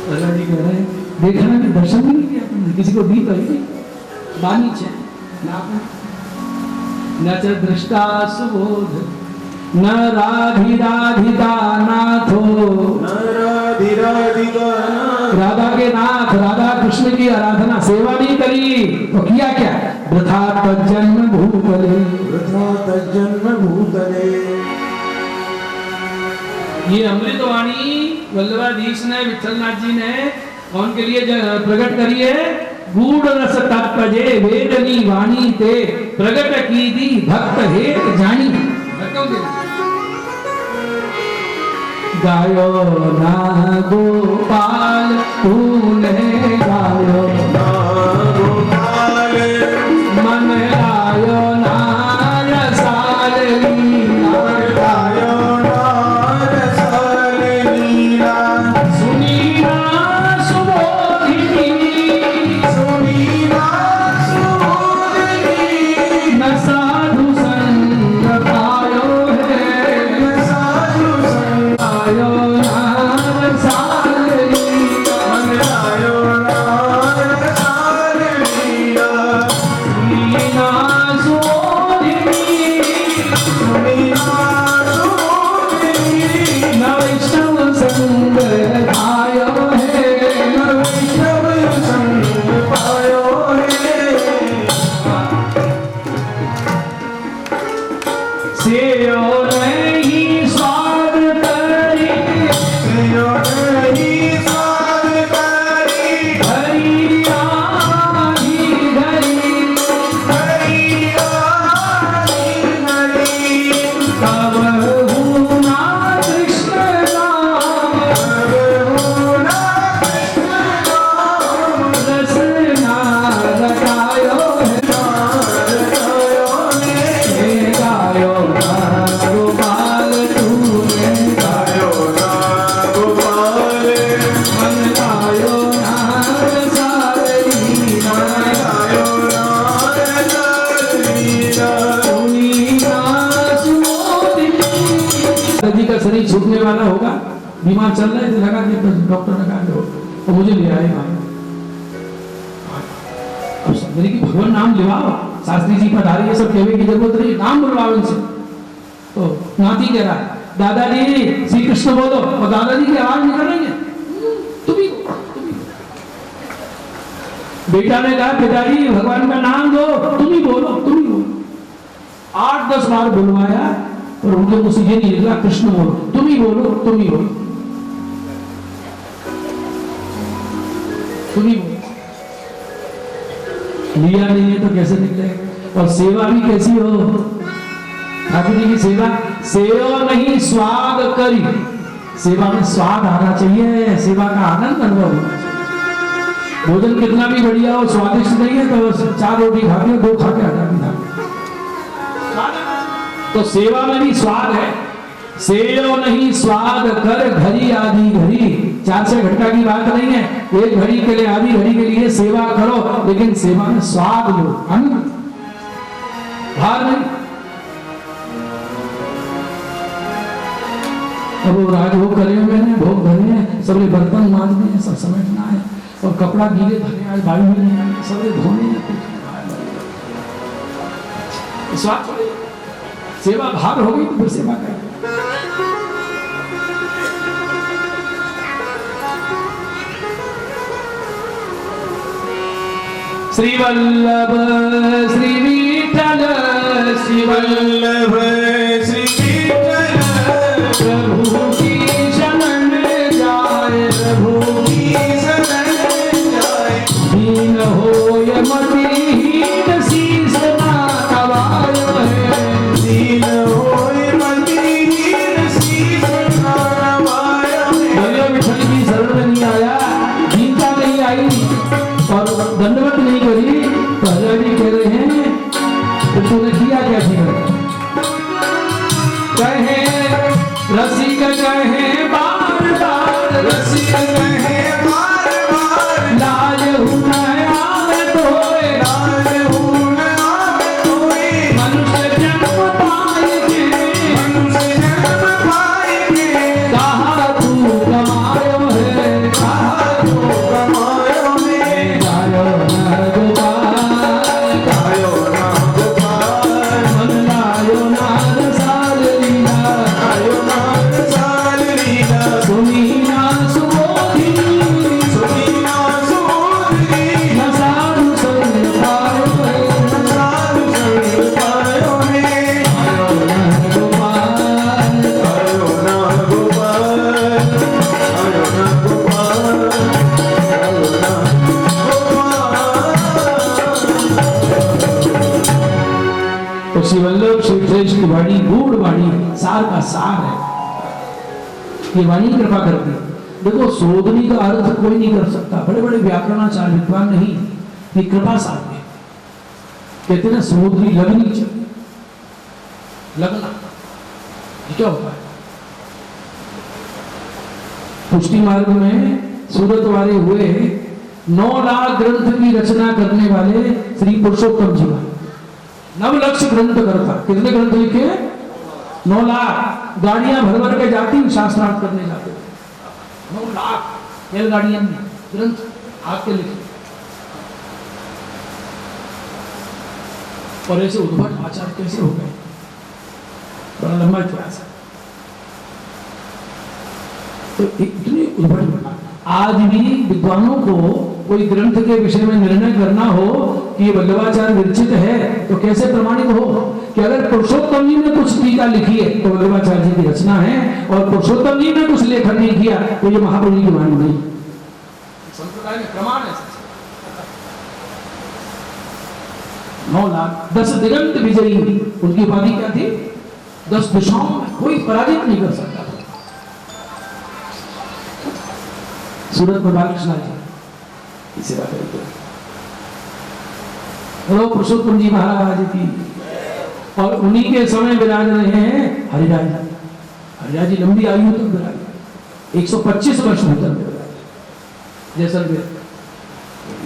प्रहलाद जी कह रहे हैं देखा ना कि दर्शन भी नहीं किया तुमने, किसी को दी तो ही बानी छे न च दृष्टा सुबोध न राधिराधिका नाथो, राधा के नाथ राधा कृष्ण की आराधना सेवा नहीं करी तो किया क्या? वृथा तज्जन्म भूतले, वृथा तज्जन्म भूतले। ये अमृतवाणी वल्लभाधीश ने विठलनाथ जी ने कौन के लिए प्रकट करी है? गूढ़ रस तत्पजे वेदनी वाणी ते प्रकट की दी भक्त हेत जानी। गायो ना गोपाल तूने गायो ना गोपाल, मन आयो ना रसाल लीला, गायो ना रसाल लीला। सुनी ना सुबोधिनी, सुनी ना सुबोधिनी, न साधु संग पायो है, न साधु संग आयो ना रसाल लीला, मन आयो ना रसाल लीला। सुनी ना सुबोधिनी, सुनी ना सुबोधिनी, न वैष्णव संग आयो है, न वैष्णव संग पायो है। सेयो नहीं स्वाद करी, सेयो नहीं स्वाद करी, हरि आही हरि, हरि आही हरि। कब हूँ ना कृष्ण नाम, कब हूँ ना कृष्ण नाम, रस ना रटायो है, रटायो है। गायो ना गोपाल तूने गायो ना गोपाल, मन गायो ना रसाल लीला, गायो ना रसाल लीला। सुनी ना सुबोधिनी। जी का शरीर छूटने वाला होगा, बीमार चल रहे थे, लगा कि डॉक्टर लगा दो तो मुझे ले आए वहां। अब समझने की भगवान नाम लिवाओ, शास्त्री जी पधारे, ये सब कहने की जरूरत नहीं, नाम बुलवाओ इनसे। तो नाती कह रहा है दादाजी श्री कृष्ण बोलो, और दादाजी की आवाज निकल रही है तुम ही बोलो, तुम ही बोलो। बेटा ने कहा पिताजी भगवान का नाम दो, तुम ही बोलो, तुम ही बोलो। 8-10 बार बुलवाया और उनके मुंह से ये नहीं निकला कृष्ण बोलो, तुम ही बोलो, तुम ही बोलो, तुम ही बोलो। लिया नहीं है तो कैसे निकलेगा? और सेवा भी कैसी हो ठाकुर जी की सेवा? सेवा नहीं स्वाद करी, सेवा में स्वाद आना चाहिए, सेवा का आनंद अनुभव होना चाहिए। भोजन कितना भी बढ़िया हो, स्वादिष्ट नहीं है तो 4 रोटी खा के 2 खा के हटा भी खा। तो सेवा में भी स्वाद है। सेयो नहीं स्वाद कर घड़ी आदि घड़ी, 4 घंटा की बात नहीं है, 1 घड़ी के लिए आधी घड़ी के लिए सेवा करो, लेकिन सेवा में स्वाद लो, आनंद, भार नहीं। अब वो राजभोग करे हुए हैं, भोग भरे हैं, सबने बर्तन मांजने हैं, सब समेटना है, और कपड़ा गीले धरे आज बाई में नहीं आए, सबने धोने हैं, स्वाद छोड़े। सेवा भार हो गई तो फिर सेवा करें। श्री वल्लभ श्री विठल, श्री वल्लभ श्री विठल, प्रभु की शरण जाए, प्रभु की शरण जाए। दीन होय मतिहीन शीस नवायो है, दीन होय मतिहीन शीस नवायो है। भैया विठल की शरण में नहीं आया, दीनता नहीं आई और दंडवत नहीं करी, पहले भी कह रहे हैं तो तूने किया क्या जीवन? कहे रसिक कहे बार बार, रसिक कहे बार बार, लाज हूँ न आवे तोए, लाज हूँ न आवे तोए। मनुष्य जन्म पाएंगे, मनुष्य जन्म पाएंगे, कहा तू कमायो है, कहा वाणी गूढ़ वाणी सार का सार है। ये वाणी कृपा करती है। देखो सोधनी का अर्थ कोई नहीं कर सकता, बड़े बड़े व्याकरणाचार्य विद्वान नहीं, ये कृपा साध्य कहते ना। सोधनी लगनी चाहिए, लगना ये क्या होता है? पुष्टि मार्ग में सूरत वाले हुए 9 लाख ग्रंथ की रचना करने वाले श्री पुरुषोत्तम जी, 9 लक्ष ग्रंथ करता। कितने ग्रंथ लिखे? 9 लाख। गाड़ियां भर भर के जाती, शास्त्रार्थ करने जाते थे। 9 लाख रेलगाड़ियां में ग्रंथ आपके लिखे। और ऐसे उद्भट आचार कैसे हो गए? बड़ा लंबा इतिहास है। तो इतनी उद्भट, आज भी विद्वानों को कोई ग्रंथ के विषय में निर्णय करना हो कि ये वल्लभाचार्य विरचित है, तो कैसे प्रमाणित हो कि अगर पुरुषोत्तम जी ने कुछ टीका लिखी है तो वल्लभाचार्य जी की रचना है, और पुरुषोत्तम जी ने कुछ लेखन नहीं किया तो ये महाप्रभु की वाणी नहीं। संप्रदाय में प्रमाण है। 9 लाख 10 दिगंत विजयी, उनकी उपाधि क्या थी? 10 दिशाओं में कोई पराजित नहीं कर सकता था। सूरत में बालकृष्ण जी इसे बात करते हैं। पुरुषोत्तम जी महाराज की, और उन्हीं के समय विराज रहे हैं हरिराज। हरिराज जी लंबी आयु तक विराज, 125 वर्ष भीतर विराज जैसलमेर।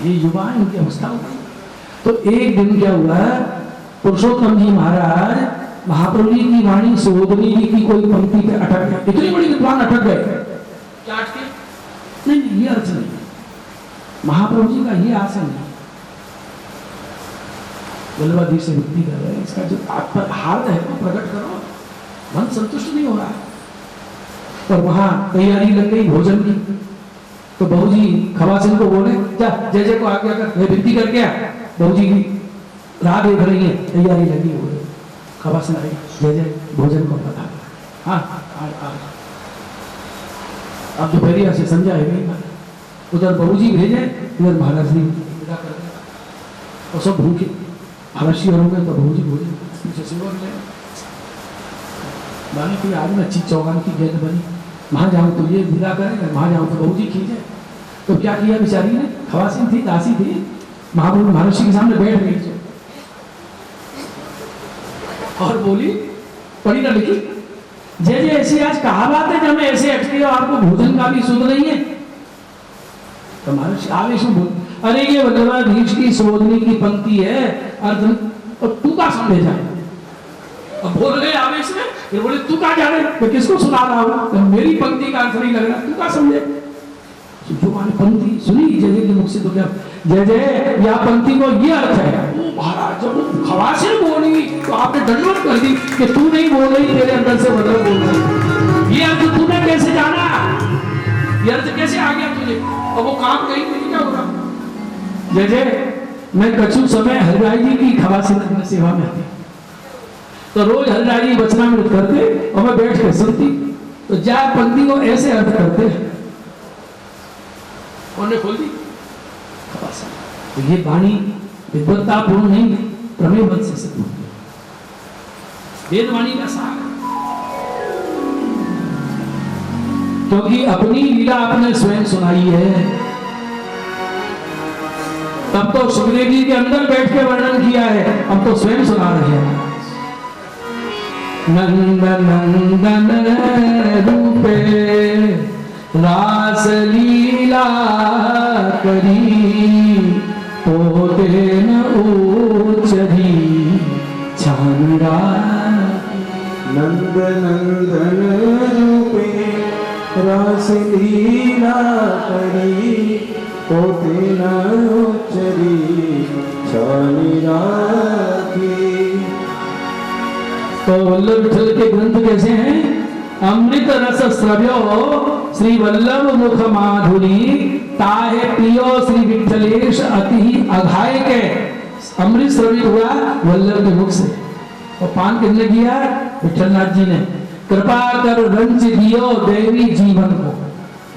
ये युवा है, उनकी अवस्था होती। तो एक दिन क्या हुआ, पुरुषोत्तम जी महाराज महाप्रभु जी की वाणी सोधनी जी की कोई पंक्ति पे अटक गए। इतनी बड़ी विद्वान अटक गए। क्या अटके? नहीं, ये अर्थ नहीं, महाप्रभु जी का ये आसन नहीं। वल्लभाधीश से भक्ति कर रहे हैं, इसका जो तात्पर्य हार्द है वो प्रकट करो। मन संतुष्ट नहीं हो रहा है। और वहां तैयारी लग गई भोजन की, तो बहू जी खवासिन को बोले, जा जय जय को आज्ञा कर, विनती करके आ। बहू जी की राह देख रही है, तैयारी लगी हुई। खवासिन आई, जय जय भोजन को पता। हाँ, अब दोपहरिया से संध्या है गई, उधर बहू जी भेजे, इधर महाराज जी विदा कर दिया, और सब भूखे आलस्य हो गए। तो बहू जी भोजन पीछे सेवा मिले, माने कि आज में अच्छी चौगान की गेंद बनी, वहां जाऊं तो ये विदा करेंगे, वहां जाऊं तो बहू जी खींचे। तो क्या किया बेचारी ने? खवासिन थी, दासी थी, महाप्रभु महर्षि के सामने बैठ गई और बोली, पढ़ी ना लिखी, जय जय ऐसी आज कहा बात है, जब मैं ऐसे अटके हो, आपको भोजन का भी सुध नहीं है। तो महर्षि आवेश में बोल, अरे ये वल्लभाधीश की सोधनी की पंक्ति है, अर्थ और तू का समझे जाए। अब बोल गए आवेश में, फिर बोले तू का जाने, मैं किसको सुना रहा हूं? तो मेरी पंक्ति का अर्थ नहीं लग रहा, तू का समझे? जो मैंने पंक्ति सुनी जय जय के मुख से, तो क्या जय जय या पंक्ति को ये अर्थ है। महाराज जब खवासिन बोली तो आपने दंडवत कर दी कि तू नहीं बोल रही, तेरे अंदर से वल्लभ बोल रही। ये अर्थ तूने कैसे जाना? ये अर्थ कैसे आ गया तुझे? और वो काम कहीं नहीं, क्या होगा? जय जय मैं कछु समय हरिराज जी की खवासिन सेवा में आती, तो रोज हरिराज जी वचनामृत करते और मैं बैठ के सुनती। तो जा पंक्ति को ऐसे अर्थ करते हैं, उन्होंने खोल दी खवासिन। तो ये वाणी विद्वत्तापूर्ण नहीं, प्रमेय बल से सिद्ध होती है, वेदवाणी का सार। क्योंकि अपनी लीला आपने स्वयं सुनाई है। तब तो सुखदेव जी के अंदर बैठ के वर्णन किया है, अब तो स्वयं सुना रहे हैं। नंद नंदन रूपे रास लीला करी, पोते न उचरी छानरा। नंद नंदन रूपे रास लीला करी, पोते न उचरी छानरा। तो वल्लभ विठल के ग्रंथ कैसे हैं? अमृत रस श्रव्यो श्री वल्लभ मुख माधुरी, ताहे पियो श्री विठलेश अति अघाय के। अमृत श्रवित हुआ वल्लभ के मुख से, और पान किसने किया? विठलनाथ जी ने। कृपा कर रंज दियो देवी जीवन को,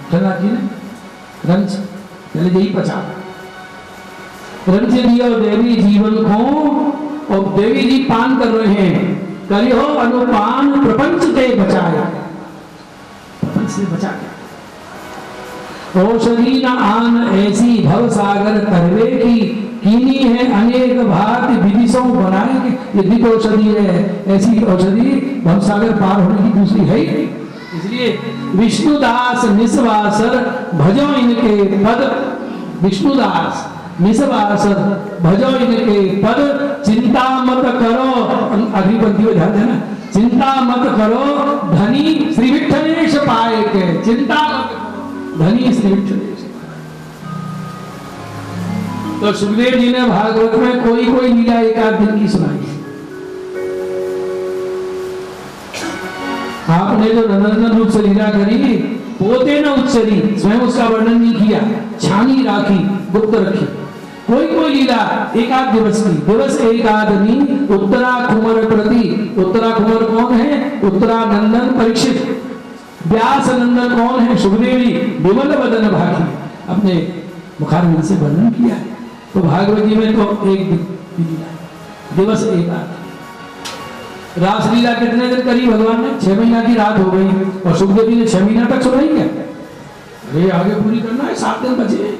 विठलनाथ जी ने रंज पहले यही पचा, रंज दियो देवी जीवन को। और देवी जी पान कर रहे हैं, करियो अनुपान प्रपंच ते बचाए, प्रपंच से बचा के औषधि न आन ऐसी भव सागर करवे की, कीनी है अनेक भांति विधिसों बनाएंगे। यदि तो औषधि है, ऐसी औषधि भव सागर पार होने की दूसरी है ही। इसलिए विष्णुदास निस्वासर भजो इनके पद, विष्णुदास निस्वासर भजो इनके पद, चिंता मत करो, अगली पंक्ति में ध्यान देना, चिंता मत करो धनी श्री विठ्ठलेश पाए के, चिंता मत धनी श्री विठ्ठलेश। तो सुखदेव जी ने भागवत में कोई कोई लीला एक आध दिन की सुनाई। आपने जो नंदन रूप से लीला करी, पोते न उच्चरी, स्वयं उसका वर्णन नहीं किया, छानी राखी, गुप्त रखी। कोई कोई लीला एक आध दिवस की, दिवस एक आदमी उत्तरा कुंवर प्रति, उत्तरा कुंवर कौन है? उत्तरानंदन परीक्षित। व्यास नंदन कौन है? सुखदेव जी। विमल वदन भागी, अपने मुखारविंद से वर्णन किया है। तो भागवत जी में तो एक दिवस एक आध। रासलीला कितने दिन करी भगवान ने? 6 महीना की रात हो गई, और सुखदेव जी ने 6 महीना तक सुनाई क्या? अरे आगे पूरी करना है, 7 दिन बचे,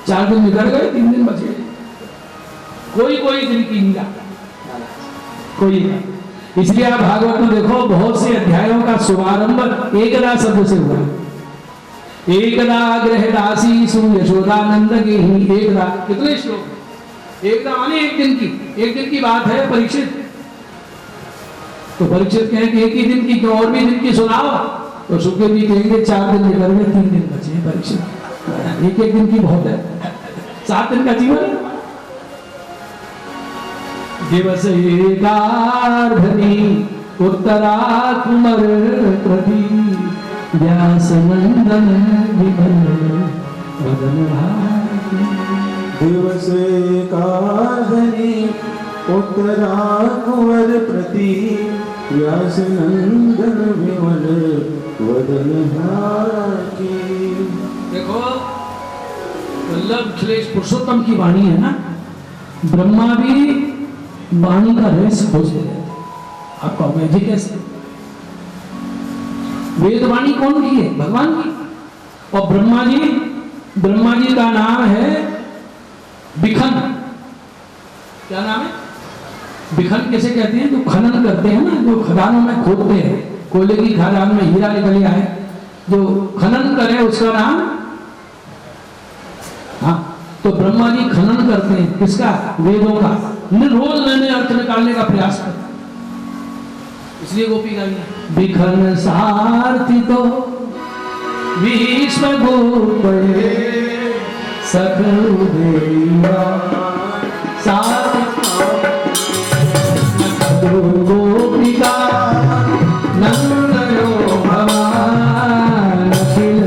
4 दिन निकल गए, 3 दिन बचे। कोई कोई दिन की लीला, कोई नहीं। इसलिए आप भागवत में देखो, बहुत से अध्यायों का शुभारंभ एकदा शब्द से हुआ। एकदा ग्रह दासी सु यशोदानंद के ही एकदा, कितने श्लोक? एकदा माने एक दिन की, एक दिन की बात है परीक्षित। तो परीक्षित कहें कि एक ही दिन की, क्यों और भी दिन की सुनाओ? तो सुखदेव जी कहेंगे 4 दिन निकल गए, 3 दिन बचे हैं परीक्षित। एक एक दिन की बहुत है, 7 दिन का जीवन है। दिवस एकार्धनी उत्तरा कुमर प्रति, व्यास नंदन विमल वदन भागी। दिवस एकार्धनी उत्तरा कुंवर प्रति, व्यास नंदन विमल वदन भागी। देखो वल्लभ अखिलेश पुरुषोत्तम की वाणी है ना, ब्रह्मा भी वाणी का रहस्य खोजते रहते। आप कहोगे जी कैसे? वेदवाणी कौन की है? भगवान की। और ब्रह्मा जी का नाम है बिखन। क्या नाम है? बिखन किसे कहते हैं? जो खनन करते हैं ना, जो खदानों में खोदते हैं, कोयले की खदान में हीरा निकल आए, जो खनन करे उसका नाम। हाँ, तो ब्रह्मा जी खनन करते हैं किसका? वेदों का। रोज नए अर्थ निकालने का प्रयास करते हैं। इसलिए गोपी गाई बिखन सारथी तो विश्व गोपये सकल देवा गोपिका नंदनो भवान अखिल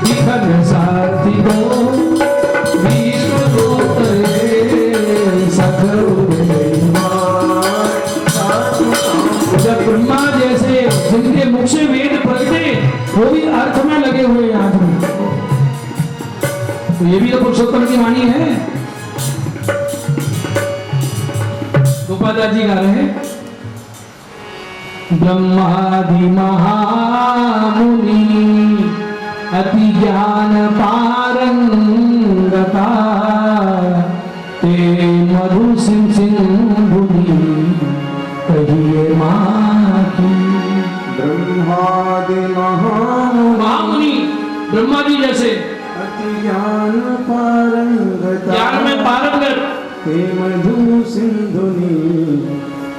बिखन सारथी तो विश्व गोपये सकल देवा। जब ब्रह्मा जैसे जिनके मुख से वेद प्रगटे, वो भी अर्थ में लगे हुए हैं आदमी, तो ये भी तो पुरुषोत्तम की वाणी है। गोपादास जी गा रहे हैं, ब्रह्मादि महामुनि अति ज्ञान पारंगता, ते मधु सिंधुनि कहिए माखी। ब्रह्मादि महामुनि, ब्रह्मा जी जैसे अति ज्ञान पारंगता, ज्ञान में पारंगत, ते मधु सिंधुनि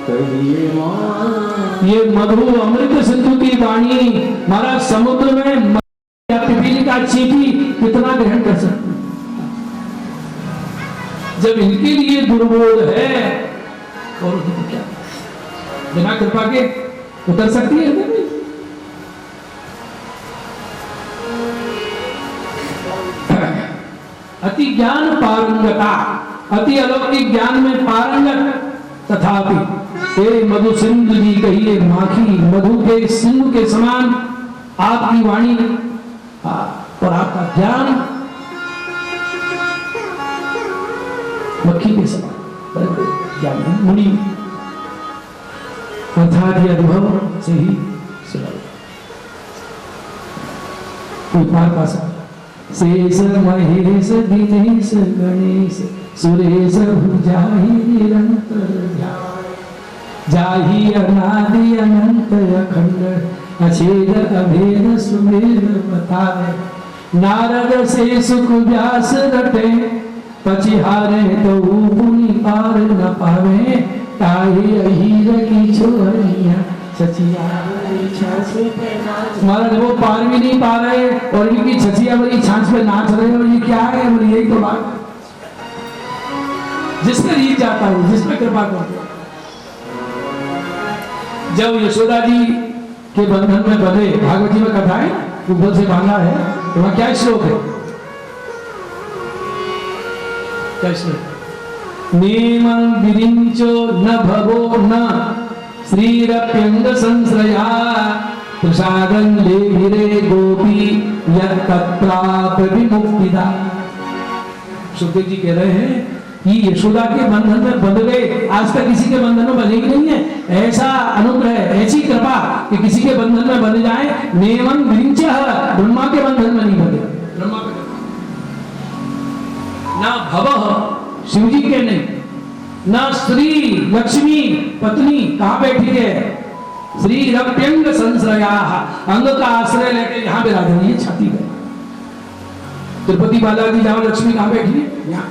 कहिए माखी। ये मधु अमृत सिंधु की वाणी महाराज समुद्र में या पिपीली का चींटी कितना ग्रहण कर सकते हैं? जब इनके लिए दुर्बोध है और तो क्या बिना कृपा के उतर सकती है? अति ज्ञान पारंगता, अति अलौकिक ज्ञान में पारंगत, तथापि हे मधु सिंधु जी कहिए माखी। मधु के सिंधु के समान आपकी वाणी और आपका ज्ञान मक्खी के समान बड़े बड़े ज्ञानी मुनि, अर्थात ये अनुभव से ही सुना। कोई पार पा सकता। शेष महेश दिनेश गणेश सुरेश जाहि निरंतर ध्यान, जाहि अनादि अनंत अखंड अछेद अभेद सुमेर बतावे। नारद से सुख व्यास रटे पचिहारे तो पुनि पार न पावे। ताहि अहीर की छोरिया महाराज वो पार भी नहीं पा रहे और इनकी छछिया बड़ी छाछ पे नाच रहे और ये क्या है? बोले यही तो बात, जिसमें रीत जाता हूं, जिसमें कृपा करते। जब यशोदा जी के बंधन में बंधे, भागवत जी में कथा है, ऊपर से बांधा है, तो वहां क्या श्लोक है? क्या श्लोक? नेमं विरिंचो न भवो न श्रीरप्यंग संश्रया प्रसादं लेभिरे गोपी यत्त्राप विमुक्तिदा। सुखदेव जी कह रहे हैं कि यशोदा के बंधन में बंध गए, आज तक किसी के बंधन में बंधे ही नहीं है। ऐसा अनुग्रह, ऐसी कृपा कि किसी के बंधन में बंध जाए। नेमं विरिंचः, ब्रह्मा के बंधन में नहीं बंधे, ब्रह्मा के ना भवः, शिव जी के नहीं, न श्री लक्ष्मी पत्नी कहां बैठी है? श्री रप्यंग संश्रया, अंग का आश्रय लेके यहां विराजमान है, छाती पे। तिरुपति बालाजी जहां लक्ष्मी कहां बैठी है? यहां।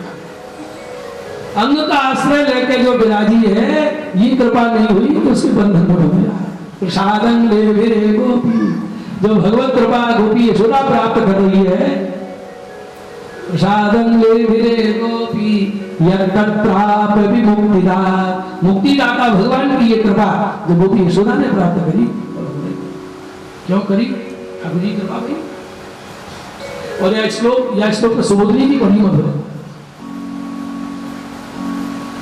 अंग का आश्रय लेके जो विराजी है, ये कृपा नहीं हुई तो उसके बंधन में बंध गया। प्रसादं लेभिरे गोपी, जो भगवत कृपा गोपी यशोदा प्राप्त कर रही है, प्रसादं लेभिरे गोपी यत्त्राप विमुक्तिदा, मुक्तिदाता भगवान की ये कृपा जो गोपी यशोदा ने प्राप्त करी। क्यों करी? ठाकुर जी कृपा करी। और यह श्लोक सुबोधनी की बड़ी मधुर है।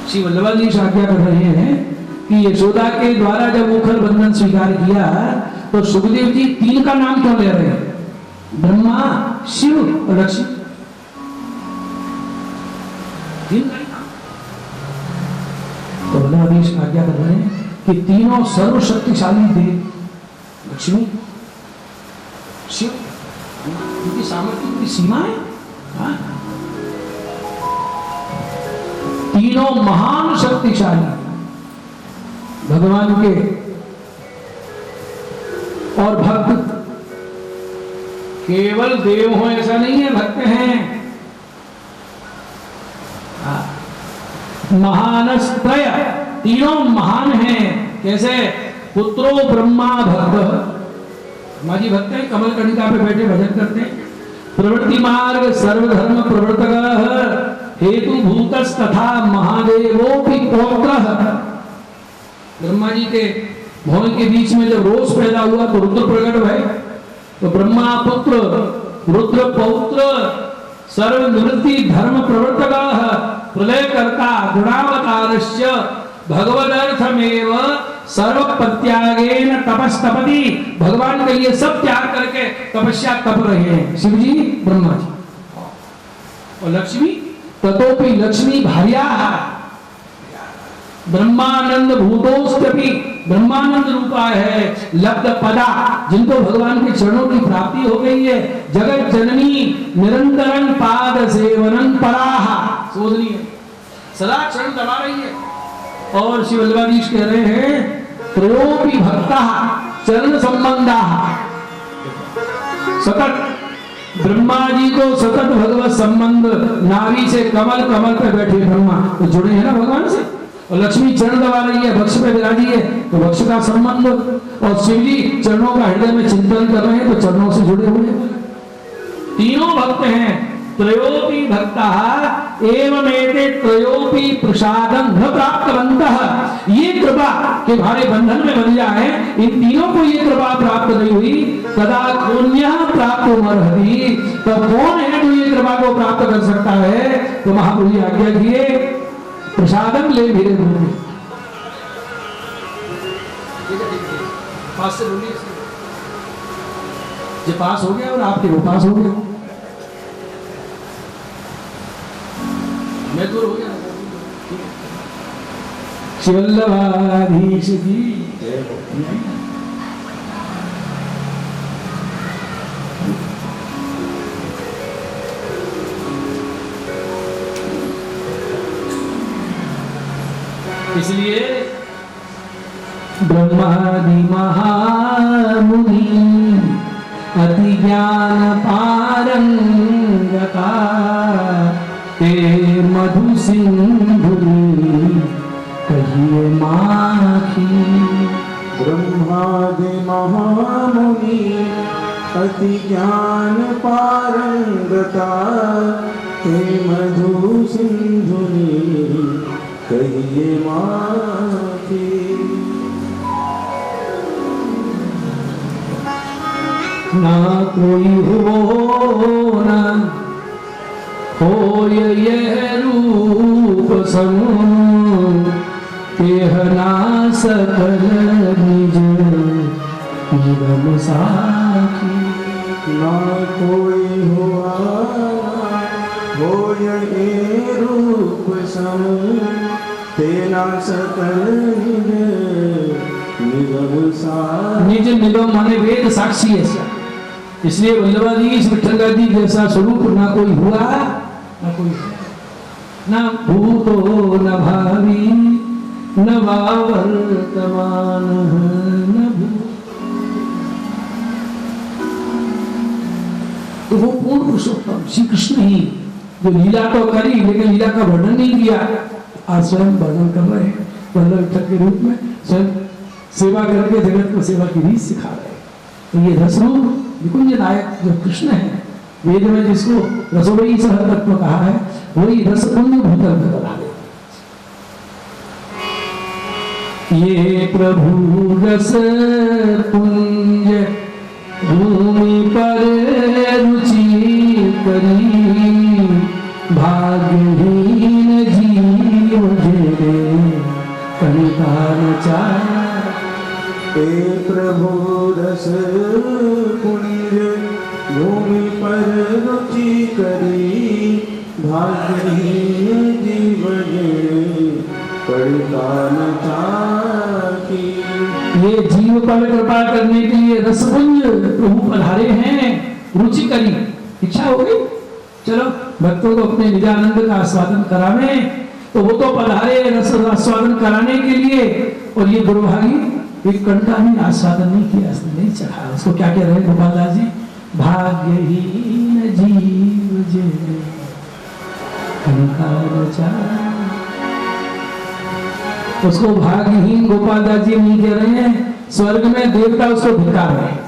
श्री वल्लभाधीश आज्ञा कर रहे हैं कि यशोदा के द्वारा जब मुखर बंधन स्वीकार किया तो सुखदेव जी तीन का नाम क्यों ले रहे हैं? ब्रह्मा, शिव और लक्ष्मी। तो वल्लभाधीश आज्ञा कर रहे हैं कि तीनों सर्वशक्तिशाली देव लक्ष्मी, शिव, उनकी सामर्थ्य की सीमा है। तीनों महान शक्तिशाली भगवान के और भक्त, केवल देव हो ऐसा नहीं है, भक्त हैं। महानस्त्रय, तीनों महान हैं। कैसे? पुत्रो ब्रह्मा भक्त, माजी भक्त हैं, कमल कणिका पे बैठे भजन करते हैं। प्रवृत्ति मार्ग सर्वधर्म प्रवर्तक हेतु भूतस तथा महादेवोपि पौत्रः। ब्रह्मा जी के भवन के बीच में जब रोष पैदा हुआ तो रुद्र प्रकट भय, तो ब्रह्मा पुत्र रुद्र पौत्र सर्वनिवृत्ति धर्म प्रवर्तक प्रलय कर्ता गुणावतारस्य भगवदर्थमेव सर्व प्रत्यागेन तपस्तपति। भगवान के लिए सब त्याग करके तपस्या तप रहे हैं शिव जी, ब्रह्मा जी। और लक्ष्मी, ततोपि लक्ष्मी भार्या ब्रह्मानंद भूतोस्तपि, ब्रह्मानंद रूपा है लब्ध पदा, जिनको भगवान के चरणों की प्राप्ति हो गई है। जगत जननी निरंतरं पाद सेवनं पराह, शोधनी है, सदा चरण दबा रही है। और श्री वल्लभाधीश कह रहे हैं त्रयोपि भक्ता चरण संबंधा, सतत ब्रह्मा जी को सतत भगवत संबंध, नाभि से कमल, कमल पे बैठे ब्रह्मा तो जुड़े हैं ना भगवान से। और लक्ष्मी चरण दबा रही है, वक्ष पे विराजी है तो वक्ष का संबंध। और शिव जी चरणों का हृदय में चिंतन कर रहे हैं तो चरणों से जुड़े हुए हैं। तीनों भक्त हैं। त्रयोपि भक्ताः एवमेते त्रयोपि प्रसादं न प्राप्तवन्तः। ये कृपा के भारे बंधन में बन जाए, इन तीनों को ये कृपा प्राप्त नहीं हुई, तदा कोन्यः प्राप्तुमर्हति, तो कौन है जो ये कृपा को प्राप्त कर सकता है? तो महाप्रभु जी आज्ञा किए प्रसादं ले मेरे भूमि। पास से बोलिए, जो पास हो गया और आपके वो पास हो गया, मैं दूर हो गया। श्री वल्लभाधीश की जय हो। इसलिए ब्रह्मादि महामुनि अति ज्ञान पारंगता ते मधु सिंधुनी कहिए माखी। ब्रह्मादि महामुनि अति ज्ञान पारंगता ते मधु सिंधुनि कहिए माखी। ना कोई हो ना होय यह रूप समूह तेह ना सकल निज निगम साखी। ना कोई हुआ होय ये रूप समूह तेना सकल निगम साखी। निज निगम माने वेद साक्षी है। इसलिए वल्लभाधीश विठ्ठलाधीश जैसा स्वरूप ना कोई हुआ ना कोई ना भूतो न भावी न वर्तमान न भूत। तो वो पूर्ण पुरुषोत्तम श्री कृष्ण ही जो लीला तो करी लेकिन लीला का वर्णन नहीं किया, आज स्वयं वर्णन कर रहे हैं वल्लभ विठ्ठल के रूप में। स्वयं सेवा करके जगत को सेवा की रीत सिखा रहे हैं। तो ये रसरूप निकुंज नायक जो कृष्ण है, वेद में जिसको रसोई सह तत्व कहा है, वही रसकुंज भूतल में बना दे। ये प्रभु रस पुंज भूमि पर रुचि करी भाग्यहीन जीव जेरे कनिका न चाहे। हे प्रभु रस कुंज भूमि पर रुचि करी भाग्यहीन जीव परितान चाकी। ये जीव पर कृपा करने के लिए रसपुंज प्रभु पधारे हैं। रुचि करी, इच्छा हो गई चलो भक्तों को अपने निजानंद का आस्वादन करावे, तो वो तो पधारे रस आस्वादन कराने के लिए। और ये गुरुभागी एक कण का भी आस्वादन नहीं किया, नहीं चढ़ा। उसको क्या कह रहे हैं गोपाल दास जी? भाग्यहीन जीव जे कंकार चाहे। उसको भाग्यहीन गोपाल दास जी नहीं कह रहे हैं, स्वर्ग में देवता उसको धिक्कार रहे हैं।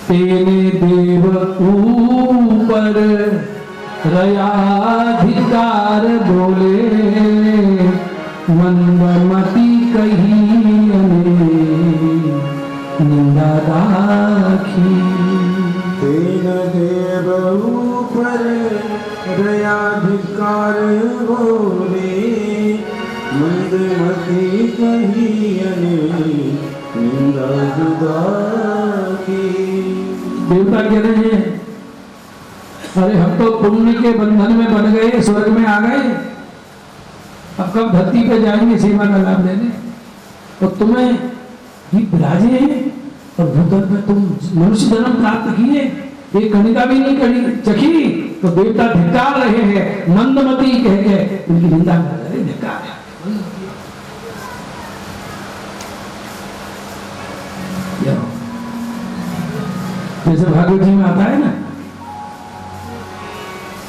तेने देव ऊपर रयाधिकार बोले मंदमती कही निंदा दाखी। तेन देव ऊपर रयाधिकार बोले मंदमती कही निंदा दाखी। देवता कह रहे हैं अरे हम तो पुण्य के बंधन में बन गए, स्वर्ग में आ गए, अब कब धरती पे जाएंगे सेवा का लाभ लेने। और तुम्हें ही विराजे हैं और भूतल पे तुम मनुष्य जन्म प्राप्त किए, एक कणिका भी नहीं कड़ी चखी, तो देवता धिक्कार रहे हैं। मंदमती कह के उनकी निंदा कर रहे, धिक्कार है। जैसे भागवत जी में आता है ना,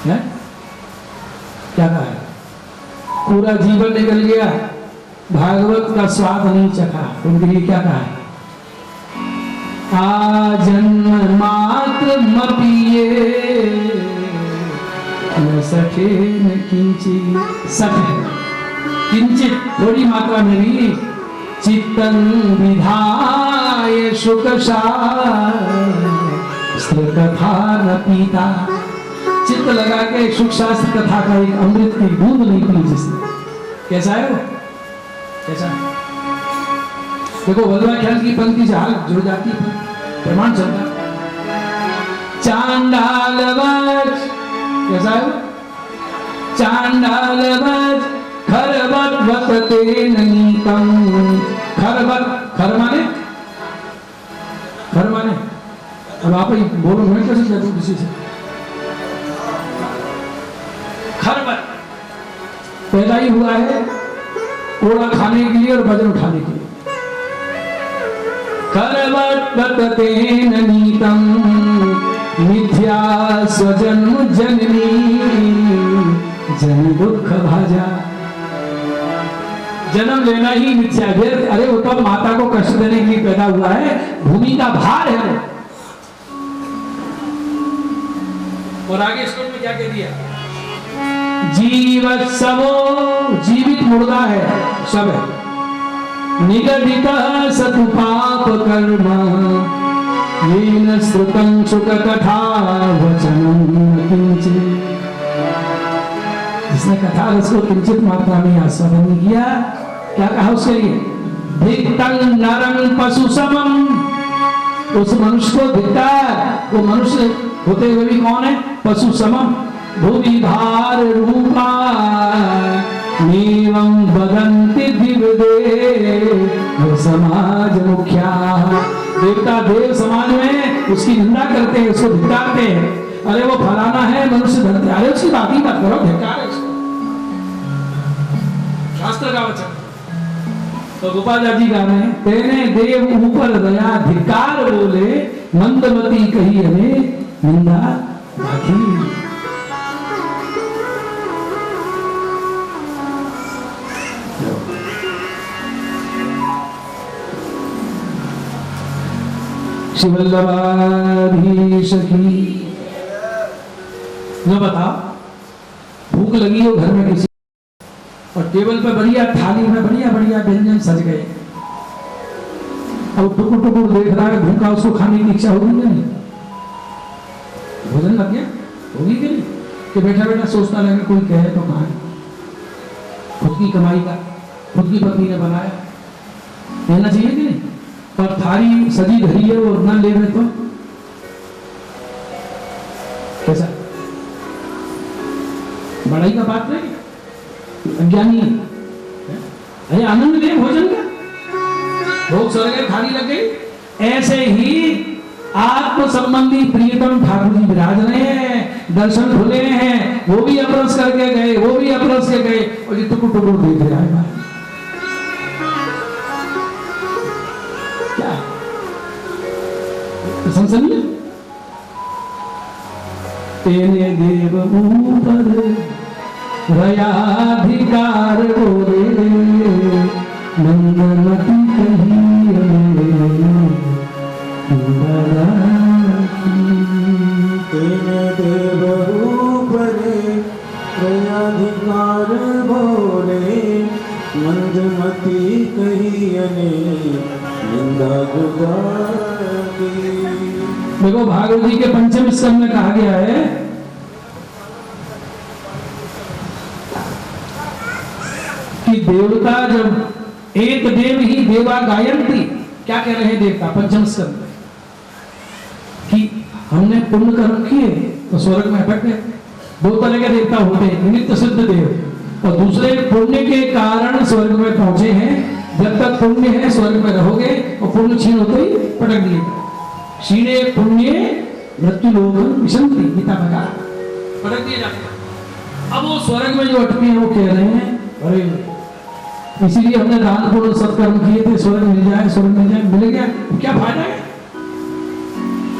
है? क्या कहा है? पूरा जीवन निकल गया, भागवत का स्वाद नहीं चखा। उनके लिए क्या कहा है? आजन्म मात्र मपिए न सके न किंचित सके किंचित थोड़ी मात्रा में भी चित्तन विधाय शुक शास्त्र कथा न पीता। चित्त लगा के सुख शास्त्र कथा का एक अमृत की बूंद नहीं पी जिसने। कैसा है वो? कैसा है? देखो वल्लभाख्यान की पंक्ति से हाल जुड़ जाती है, प्रमाण चलता है। चांडाल वच, कैसा है वो? चांडाल वच खरवत तेन नीतम। खरवत, खर माने, खर माने, अब आप ही बोलो, मैं कैसे कहता हूँ किसी से। खरवत पैदा ही हुआ है कोड़ा खाने के लिए और वजन उठाने के लिए। खरवत तेन नीतम मिथ्या स्वजन्म जननी जन दुख भाजा। जन्म लेना ही मिथ्या है। अरे वो तो माता को कष्ट देने के लिए पैदा हुआ है, भूमि का भार है। और आगे श्लोक में क्या कह दिया? जीवत सबो, जीवित मुर्दा है, सब है। निगदित सतु पाप कर्म येन श्रुतं सुख कथा वचनम किंचित। जिसने कथा रस को किंचित मात्रा में आस्वादन किया, क्या कहा उसके लिए? धिक्तं नरं पशु समम। उस मनुष्य को धिक्कार, वो मनुष्य होते हुए भी कौन है? पशु समम। भूमि भार रूपा नीवं बदंति दिव्यदेव समाज मुख्या। देवता देव समाज में उसकी निंदा करते हैं, उसको धिक्कारते हैं। अरे वो फलाना है, मनुष्य धरते। अरे उसकी बात ही मत करो, धिक्कार है उसको। शास्त्र का वचन। तो गोपाल जी गा रहे हैं, तेने देव ऊपर दया धिक्कार बोले, मंदमती कही हमें निंदा राखी। शिवल्लभाधीश की। जो बता, भूख लगी हो घर में किसी, और टेबल पे बढ़िया थाली में बढ़िया बढ़िया व्यंजन सज गए, अब टुकुर टुकुर देख रहा है भूखा, उसको खाने की इच्छा होगी नहीं? भोजन लग गया, होगी कि नहीं? कि बैठा बैठा सोचता लगे कोई कहे तो कहा, खुद की कमाई का, खुद की पत्नी ने बनाया, कहना चाहिए कि नहीं? और थारी सजी धरी है और न ले रहे तो कैसा? बड़ाई का बात नहीं, अज्ञानी है। अरे आनंद ले भोजन का, भोग सड़ गए, थाली लग गई। ऐसे ही आत्म संबंधी प्रियतम ठाकुर जी विराज रहे हैं, दर्शन खुले हैं, वो भी अपरस करके गए, वो भी अपरस के गए, और ये टुकुर टुकुर देख रहा है। सनसनी। तेने देव ऊपर रयाधिकार बोले, मंदमती कही तेने देव ऊपर रयाधिकार बोले, मंदमती कही निंदा की। देखो भागवत जी के पंचम स्कंद में कहा गया है कि देवता जब एक देव ही देवा गायंती, क्या कह रहे हैं देवता पंचम स्कंद में? कि हमने पुण्य कर्म किए तो स्वर्ग में अटक गए। दो तरह के देवता होते हैं, नित्य सिद्ध देव, और दूसरे पुण्य के कारण स्वर्ग में पहुंचे हैं। जब तक पुण्य है स्वर्ग में रहोगे, और पुण्य छीन होते ही पटक दिए। क्षीणे पुण्य मृत्यु लोग विशंति, गीता में कहा, पटक दिए जाते हैं। अब वो स्वर्ग में जो अटके हैं वो कह रहे हैं, अरे इसीलिए हमने दान पुण्य सत्कर्म किए थे, स्वर्ग मिल जाए, स्वर्ग मिल जाए, मिल गया, क्या फायदा है?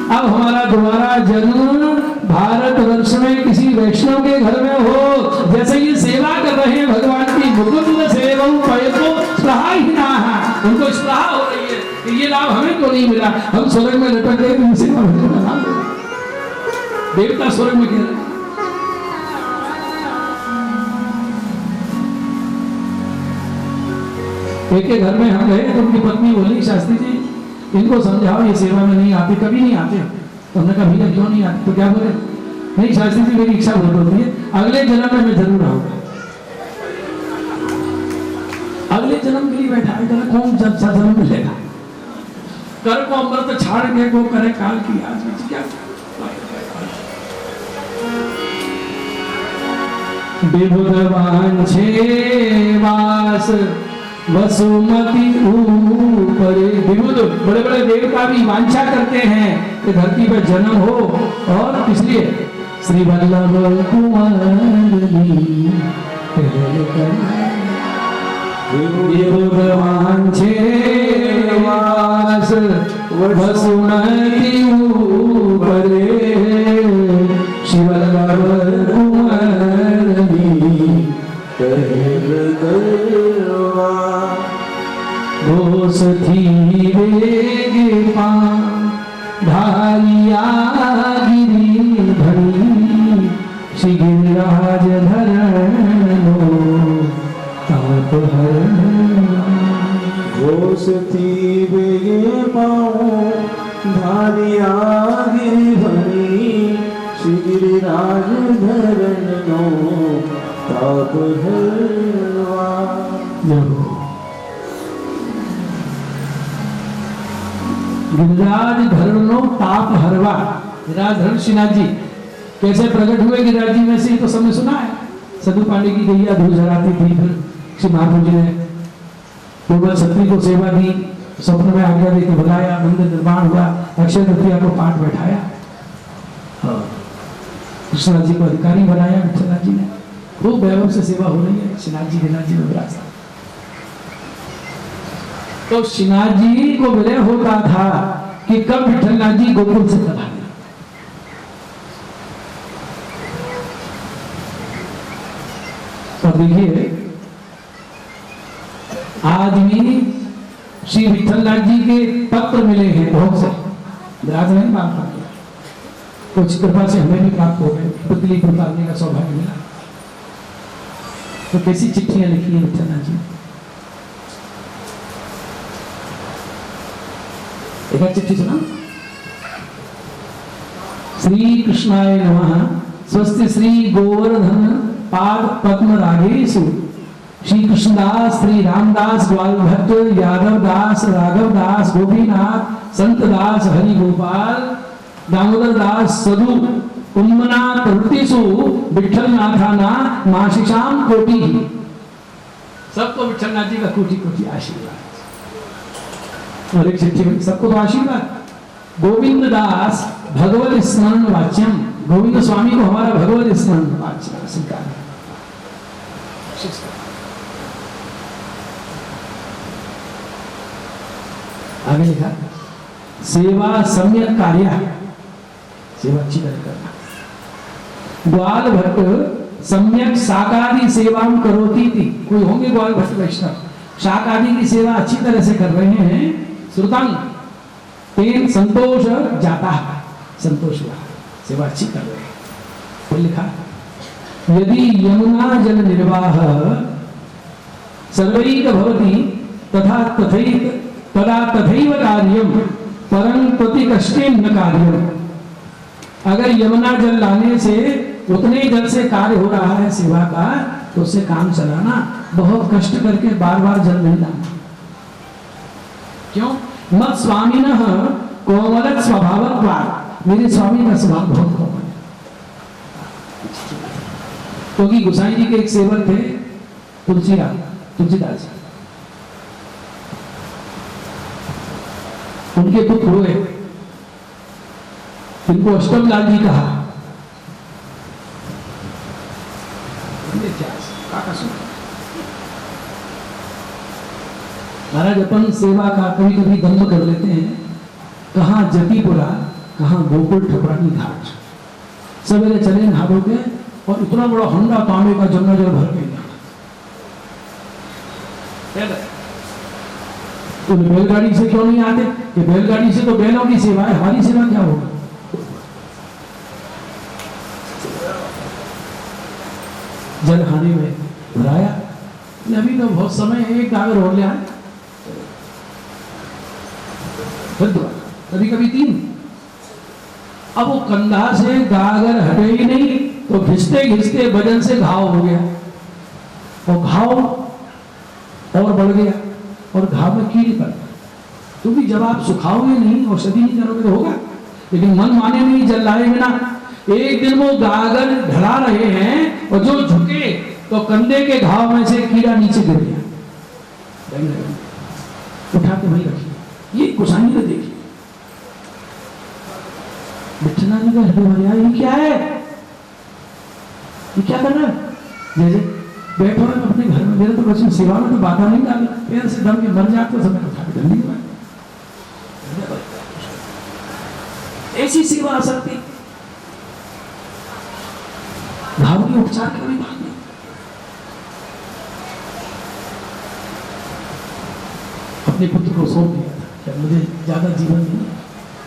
अब हमारा दोबारा जन्म भारत वर्ष में किसी वैष्णव के घर में हो, जैसे ये सेवा कर रहे हैं भगवान की, मुकुंद सेवम पयतो स्पृहा ही ना, उनको स्पृहा हो रही है कि ये लाभ हमें क्यों नहीं मिला, हम स्वर्ग में लटक गए, तो सेवा भजन का लाभ देवता स्वर्ग में कह रहे। एक के घर में हम गए तो उनकी पत्नी बोली, शास्त्री जी इनको समझाओ, ये सेवा में नहीं आते, कभी नहीं आते। तो हमने कहा भैया क्यों नहीं आते? तो क्या बोले, नहीं शास्त्री जी मेरी इच्छा बहुत होती है, अगले जन्म में मैं जरूर आऊंगा। अगले जन्म के लिए बैठा है, कौन जन्म मिलेगा? कर को अमृत छाड़ के को करे काल की आज, क्या विबुध वांछे वास वसुमति ऊपरे। विबुध बड़े बड़े देवता भी वांछा करते हैं कि धरती पर जन्म हो, और इसलिए श्री वल्लभ कुंवरनी विबुध वांछे वास वसुमति ऊपरे श्री वल्लभ कुंवरनी घोष थी वेगे पां धारिया गिरी धनी श्री गिरिराज धरणो ताप हरण। घोष थी वेगे पाऊं धारिया गिरी धनी श्री गिरिराज धरणो ताप हरवा। गिरिराज धरणो ताप हरवा। गिरिराज धरण श्रीनाथ जी कैसे प्रकट हुए गिरिराज जी में से, तो सबने सुना है। सदु पांडे की गैया धूल जलाती थी, फिर श्री महाप्रभु जी ने पूर्व क्षत्रिय को सेवा दी, स्वप्न में आज्ञा देकर बुलाया, मंदिर निर्माण हुआ, अक्षय तृतीया को पाठ बैठाया, कृष्णनाथ जी को अधिकारी बनाया। विठलनाथ जी ने खूब वैभव से सेवा हो रही है। श्रीनाथ जी गिरिराज जी में विराजता, तो श्रीनाथ जी को विलय होता था कि कब विठलनाथ जी गोकुल से कब आए। और देखिए आज भी श्री विठलनाथ जी के पत्र मिले हैं बहुत से, आज नहीं बात पाते, कुछ कृपा से हमें भी प्राप्त हो गए, पुतली को उतारने का सौभाग्य मिला। तो कैसी चिट्ठियां लिखी है विठलनाथ जी। एक चिट्ठी सुना। श्री कृष्णाय नमः स्वस्ति श्री गोवर्धन पाद पद्म रागेशु श्री कृष्णदास श्री रामदास ग्वाल भट्ट यादव दास राघव दास गोपीनाथ संत दास हरि गोपाल दामोदर दास सदु उन्मना प्रवृत्तिसु विठलनाथाना माशिषाम कोटि। सबको विठलनाथ जी का कोटि कोटि आशीर्वाद। और एक चिट्ठी में सबको तो आशीर्वाद। गोविंद दास भगवत स्मरण वाच्यम, गोविंद स्वामी को हमारा भगवत स्मरण वाच्य स्वीकार। आगे लिखा सेवा सम्यक कार्य, सेवा अच्छी तरह करना। ग्वाल भट्ट सम्यक शाकादि सेवाम करोती थी। कोई होंगे ग्वाल भट्ट वैष्णव शाकादि की सेवा अच्छी तरह से कर रहे हैं। श्रुतांग तेन संतोष जाता है, संतोष हुआ, सेवा अच्छी कर रहे हैं। तो लिखा यदि यमुना जल निर्वाह सर्वैक भवति तथा तथैत तदा तथैव कार्यम परं प्रति कष्टेन न कार्यम। अगर यमुना जल लाने से उतने जल से कार्य हो रहा है सेवा का, तो उससे काम चलाना, बहुत कष्ट करके बार बार जल नहीं लाना। क्यों? मत स्वामी न कोमल स्वभाव, मेरे स्वामी का स्वभाव बहुत कोमल है। क्योंकि गोसाई जी के एक सेवक थे तुलसीदास, उनके पुत्र हुए, इनको अष्टम लाल जी कहा। महाराज अपन सेवा का कभी कभी दम्भ कर लेते हैं। कहाँ जतीपुरा, कहाँ गोकुल ठकुरानी घाट, सवेरे चले नहा धो के और इतना बड़ा हंडा तांबे का जमुना जल भर के तो बैलगाड़ी से क्यों नहीं आते? कि बैलगाड़ी से तो बैलों की सेवा है, हमारी सेवा क्या होगी? जल खाने में भराया, अभी तो बहुत समय है, एक गागर और ले आए, कभी कभी 3। अब वो कंधा से गागर हटे ही नहीं, तो घिसते घिसते बदन से घाव हो गया, और घाव और बढ़ गया, और घाव में कीड़ी पड़ गई। क्योंकि जब आप सुखाओगे नहीं, औषधि नहीं करोगे तो होगा। लेकिन मन माने नहीं, जल लाए बिना एक दिन वो गागर ढला रहे हैं और जो झुके तो कंधे के घाव में से कीड़ा नीचे गिर गया। उठा के वही रखिए। ये गोसाई ने देखी, बिठना जी का हृदय, ये क्या है, ये क्या कर रहा है? जैसे बैठो है अपने घर में, मेरे तो बच्चे सेवा में तो बाधा नहीं डाली, पैर से दम के मर जाते तो मैं उठा के डंडी मार। ऐसी सेवा आ सकती, भाव के उपचार का भी भाग नहीं। अपने पुत्र को सौंप दिया था कि मुझे ज्यादा जीवन नहीं है,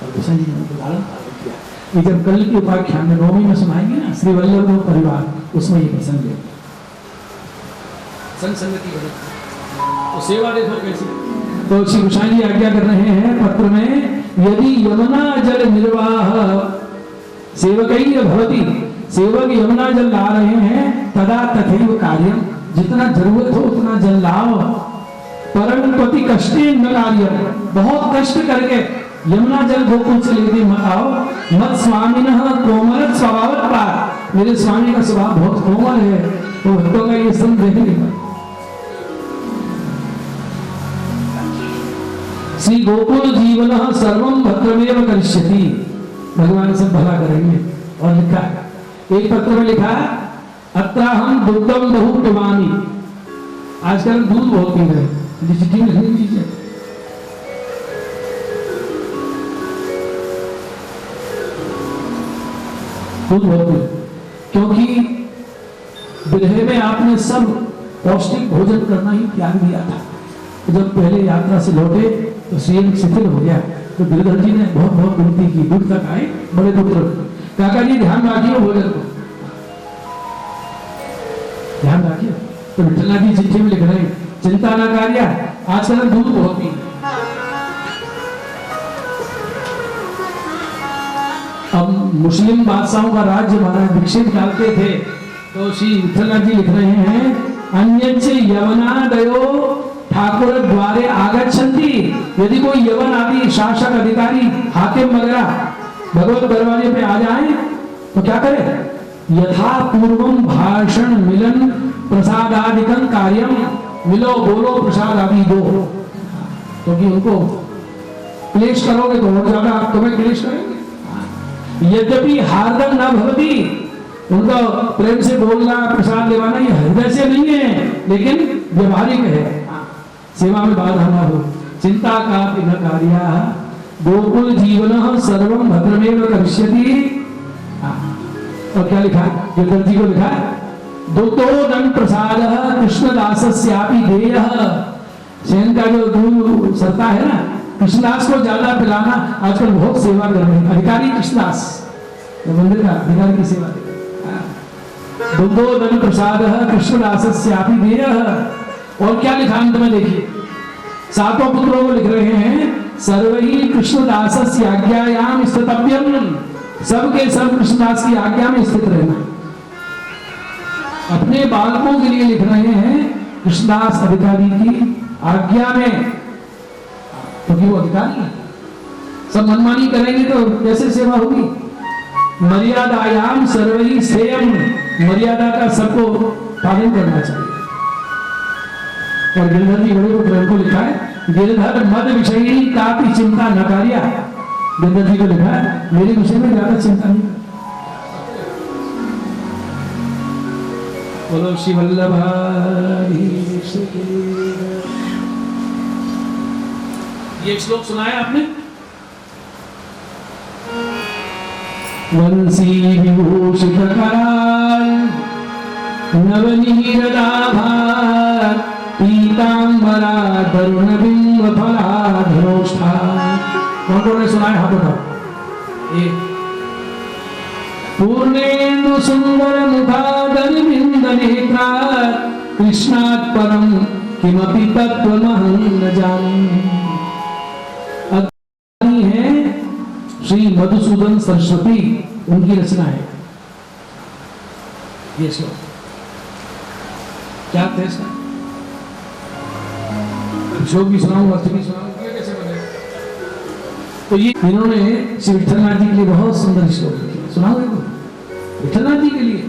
और गोसाई जी ने उनको लालन पालन किया। ये जब कल के उपाख्यान में नौवीं में सुनाएंगे ना, श्री वल्लभ परिवार, उसमें ये प्रसंग है। संगति बनी तो सेवा देखो कैसे। तो श्री गोसाई जी आज्ञा कर रहे हैं पत्र में, यदि यमुना जल निर्वाह सेवकई भवति, सेवक यमुना जल ला रहे हैं, तदा तथैव कार्यम, जितना जरूरत हो उतना जल लाओ। परम पति कष्टे न कार्यम, बहुत कष्ट करके यमुना जल गोकुल से लेके मत आओ। मत स्वामिनः कोमल स्वभावत, मेरे स्वामी का स्वभाव बहुत कोमल है, तो भक्तों का ये संग देखेंगे। श्री गोकुल जीवन सर्वम भद्रमेव करिष्यति, भगवान सब भला करेंगे। और लिखा एक पत्र में लिखा, अत्राहम दुग्धम बहु पिबामि, आजकल दूध बहुत पी रहे, चिट्ठी में लिखनी चीजें। दूध बहुत पी, क्योंकि विरह में आपने सब पौष्टिक भोजन करना ही त्याग दिया था। जब पहले यात्रा से लौटे तो शरीर शिथिल हो गया, तो गिरधर जी ने बहुत बहुत विनती की, दूर तक आए बड़े पुत्र, काका जी ध्यान रखिए भोजन को, ध्यान रखिए। तो विठलनाथ जी चिट्ठी में लिख रहे हैं, चिंता न कार्य, आजकल दूध बहुत पी। अब मुस्लिम बादशाहों का राज्य महाराज विक्षेप डालते थे, तो श्री विठलनाथ जी लिख रहे हैं, अन्यच्च यवनादयो ठाकुर द्वारे आगच्छन्ति, यदि कोई यवन आदि शासक अधिकारी हाकिम वगैरह भगवत दरवाजे पे आ जाए तो क्या करे, यथा पूर्वम भाषण मिलन प्रसादादिकं कार्यम, मिलो बोलो प्रसाद आदि दो, क्योंकि उनको क्लेश करोगे तो और ज्यादा तुम्हें क्लेश करेंगे। यद्यपि हार्दम न भवति, उनका प्रेम से बोलना प्रसाद लेवाना ये हृदय से नहीं है, लेकिन व्यवहारिक है, सेवा में बाधा न हो। चिंता का न कार्या गोकुल जीवन सर्वम भद्रमेव करिष्यति। और क्या लिखा, गिरधर जी को लिखा, दुग्धोदन प्रसाद कृष्णदासस्यापि देयः, सेन का जो दूध सरता है ना, कृष्णदास को ज्यादा पिलाना। आजकल बहुत सेवा कर रहे हैं अधिकारी, कृष्णदास मंदिर का अधिकारी की सेवा दे। दुग्धोदन प्रसाद कृष्णदासस्यापि देयः। और क्या लिखा अंत में देखिए, सातों पुत्रों को लिख रहे हैं, सर्वही कृष्णदासस्य आज्ञायाम स्थितव्यम, सबके सब कृष्णदास की आज्ञा में स्थित रहना। अपने बालकों के लिए लिख रहे हैं कृष्णदास अधिकारी की आज्ञा में, क्योंकि वो अधिकारी है, सब मनमानी करेंगे तो कैसे सेवा होगी। मर्यादायाम सर्वही सेयम, मर्यादा का सबको पालन करना चाहिए। और गिरधर जी बड़े पुत्र को लिखा है, गिरधर मद विषयी काफी चिंता न कार्या, गिरधर जी को लिखा है मेरे विषय में ज्यादा चिंता नहीं। बोलो श्री वल्लभ। ये श्लोक सुनाया आपने, वंशी विभूषित कराल नवनीरदाभा पीतांबरा तरुण बिंब फलाधरोष्ठा। कौन ने सुना है, हाँ बताओ। एक पूर्णेन्दु सुंदर मुखादर बिंद नेत्रा, कृष्णात् परम किमपि तत्त्वमहं न जाने। अग्नि है श्री मधुसूदन सरस्वती, उनकी रचना है ये श्लोक। क्या थे इसका, श्लोक भी सुनाऊं, अर्थ भी सुनाऊं, ये कैसे बनेगा। तो ये इन्होंने श्री विठलनाथ जी के लिए बहुत सुंदर श्लोक लिखे, सुनाओगे? विठलनाथ जी के लिए।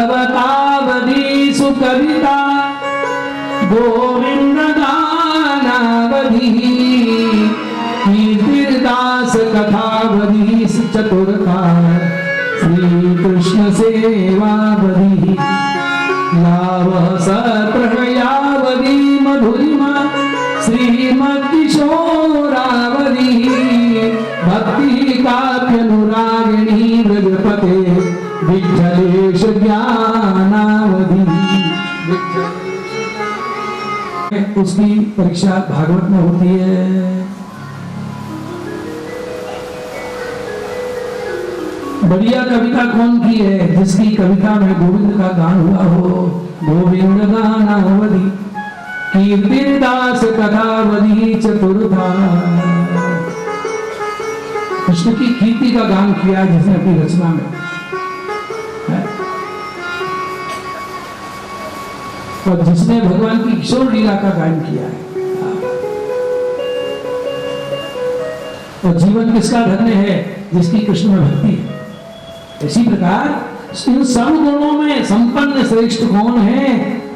भागवतावधीषु कविता गोविंद गानावधि कीर्तिदास कथावधीषु चतुर्था श्री कृष्ण सेवावधि लाभ सप्रणयावधि मधुरिमा श्रीमद्किशोरावधि भक्ति काव्यानुरागिणी व्रजपते विठ्ठलेश ज्ञानावधि। उसकी परीक्षा भागवत में होती है। बढ़िया कविता कौन की है? जिसकी कविता में गोविंद का गान हुआ हो। गोविंद गानावधि कीर्तिदास कथावधि चतुर्था। कृष्ण की कीर्ति का गान किया जिसने अपनी रचना में, और जिसने भगवान की किशोर लीला का गायन किया है। और जीवन किसका धन्य है? जिसकी कृष्ण में भक्ति है। इसी प्रकार इन सब गुणों में संपन्न श्रेष्ठ कौन है?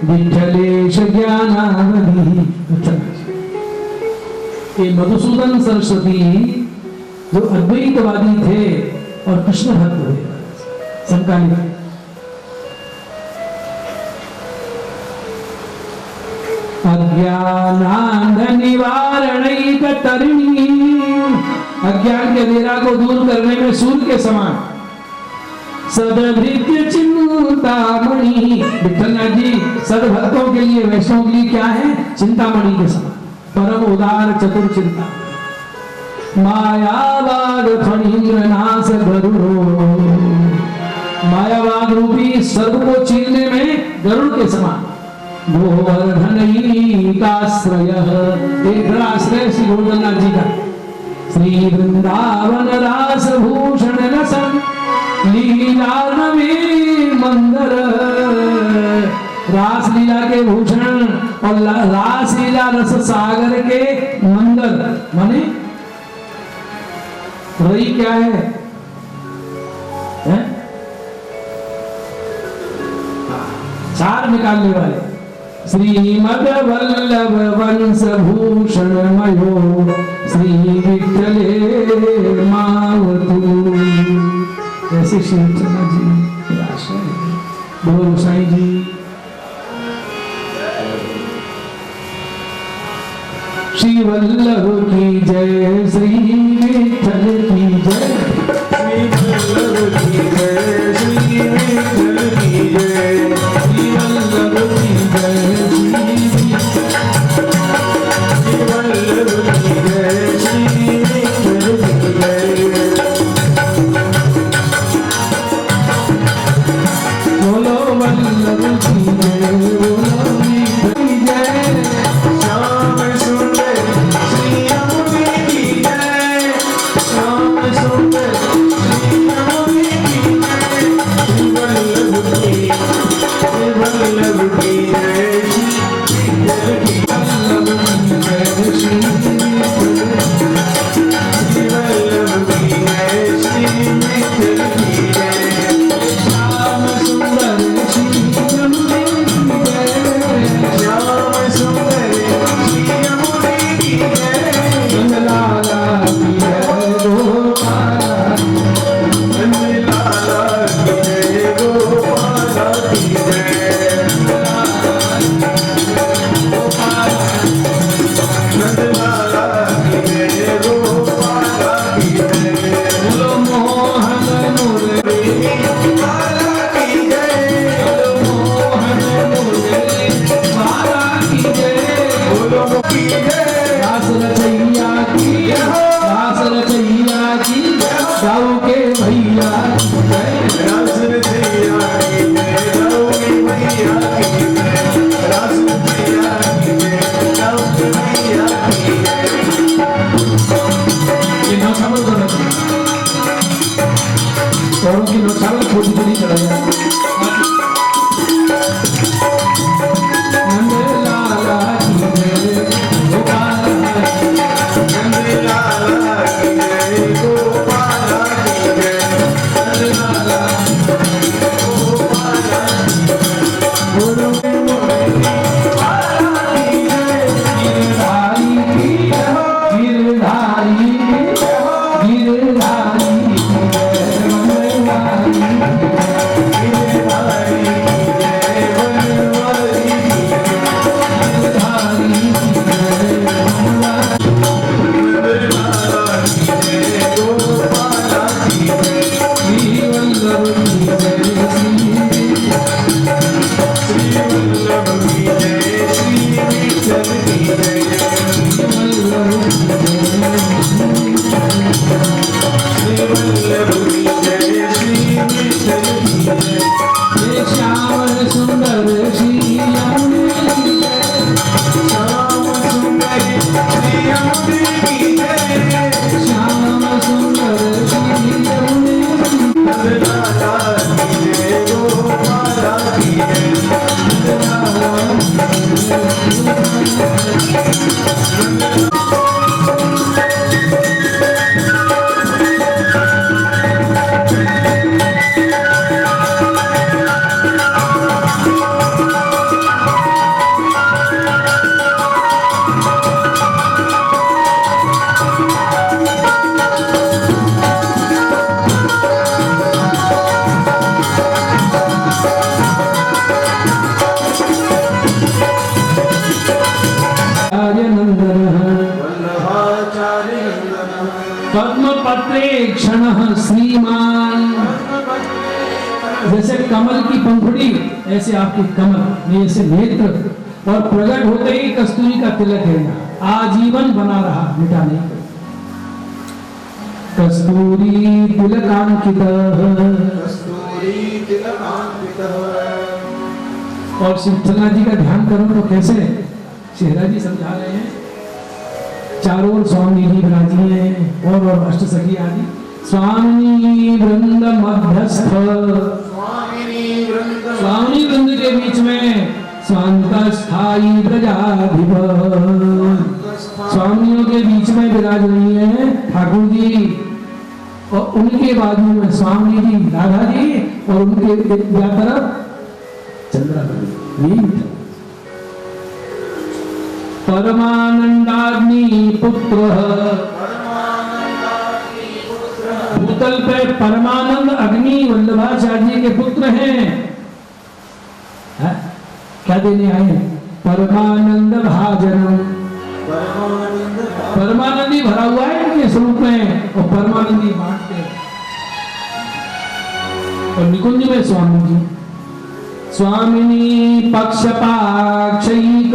विठ्ठलेश ज्ञानावधि। ये मधुसूदन सरस्वती जो अद्वैतवादी थे और कृष्ण भक्त हुए समकालीन। अज्ञानांध निवारणैक तरिणी। अज्ञान के अंधेरा को दूर करने में सूर्य के समान सदभृत्य चिंतामणि। विठ्ठलनाथ जी सदभक्तों के लिए, वैष्णव के लिए क्या है? चिंतामणि के समान, परम उदार चतुर चिंता। मायावाद फणीन्द्र नाश गरुड़ो। मायावाद रूपी सर्व को चीरने में गरुड़ के समान। गोवर्धनैकाश्रय, एक बड़ा आश्रय श्री गोवर्धननाथ जी का। श्री वृंदावन रास भूषण रसन लीला नवे मंदर। रास लीला के भूषण और रास लीला रस सागर के मंदर। माने रई क्या है? चार निकालने वाले। श्रीमद वल्लभ वंश भूषण मयो श्री विठ्ठले मावतु। ऐसे श्री चंद्र जी के आश्रय। बोलो गोसाई जी। श्री वल्लभ की जय, श्री विठ्ठल की जय। श्री वल्लभ की जय, श्री विठ्ठल की जय। श्री वल्लभ की जय, श्री वल्लभ की जय, श्री विठ्ठल की जय। बोलो वल्लभ की जय, बोलो विठ्ठल की जय। श्याम सुंदर श्री अम्बे की जय। श्याम सुंदर श्री अम्बे की जय। श्री वल्लभ की जय, वल्लभ की जय, श्री विठ्ठल की वल्लभ की जय, श्री वल्लभ की जय, श्री विठ्ठल की जय। श्याम सुंदर श्री अम्बे की जय। श्याम सुंदर श्री अम्बे की जय। नंदलाला की जय, गोपाला। नंदलाला की जय, गोपाला की जय। औरों की नौछावल छोटी छोटी चढ़ा जाए। नंदलाला की जय, गोपाला। नंदलाला की जय, नंदनः वल्लभाचार्य नंदनः पद्मपत्रे क्षणः श्रीमान। जैसे कमल की पंखुड़ी ऐसे आपकी कमल में ऐसे नेत्र, और प्रकट होते ही कस्तूरी का तिलक है, आजीवन बना रहा, मिटा नहीं। कस्तूरी तिलकांकितः कस्तूरी तिलकांकितः। और श्री विठलनाथ जी का ध्यान करो तो कैसे शेरा जी समझा रहे हैं। चारों ओर स्वामी जी विराजी हैं और अष्ट सखी आदि। स्वामी वृंद मध्यस्थ, स्वामी वृंद के बीच में स्वांत स्थायी प्रजाधिप, स्वामियों के बीच में विराज रही है ठाकुर जी, और उनके बाजू में स्वामी जी राधा जी, और उनके तरफ चंद्रावली। परमानंदाग्नि पुत्र, भूतल पे परमानंद अग्नि वल्लभाचार्य जी के पुत्र हैं। क्या देने आए हैं? परमानंद भाजनम, परमानंदी भरा हुआ है इनके स्वरूप में, और परमानंदी बांटते हैं। और निकुंज में स्वामी जी, स्वामिनी पक्षपाक्षयिक,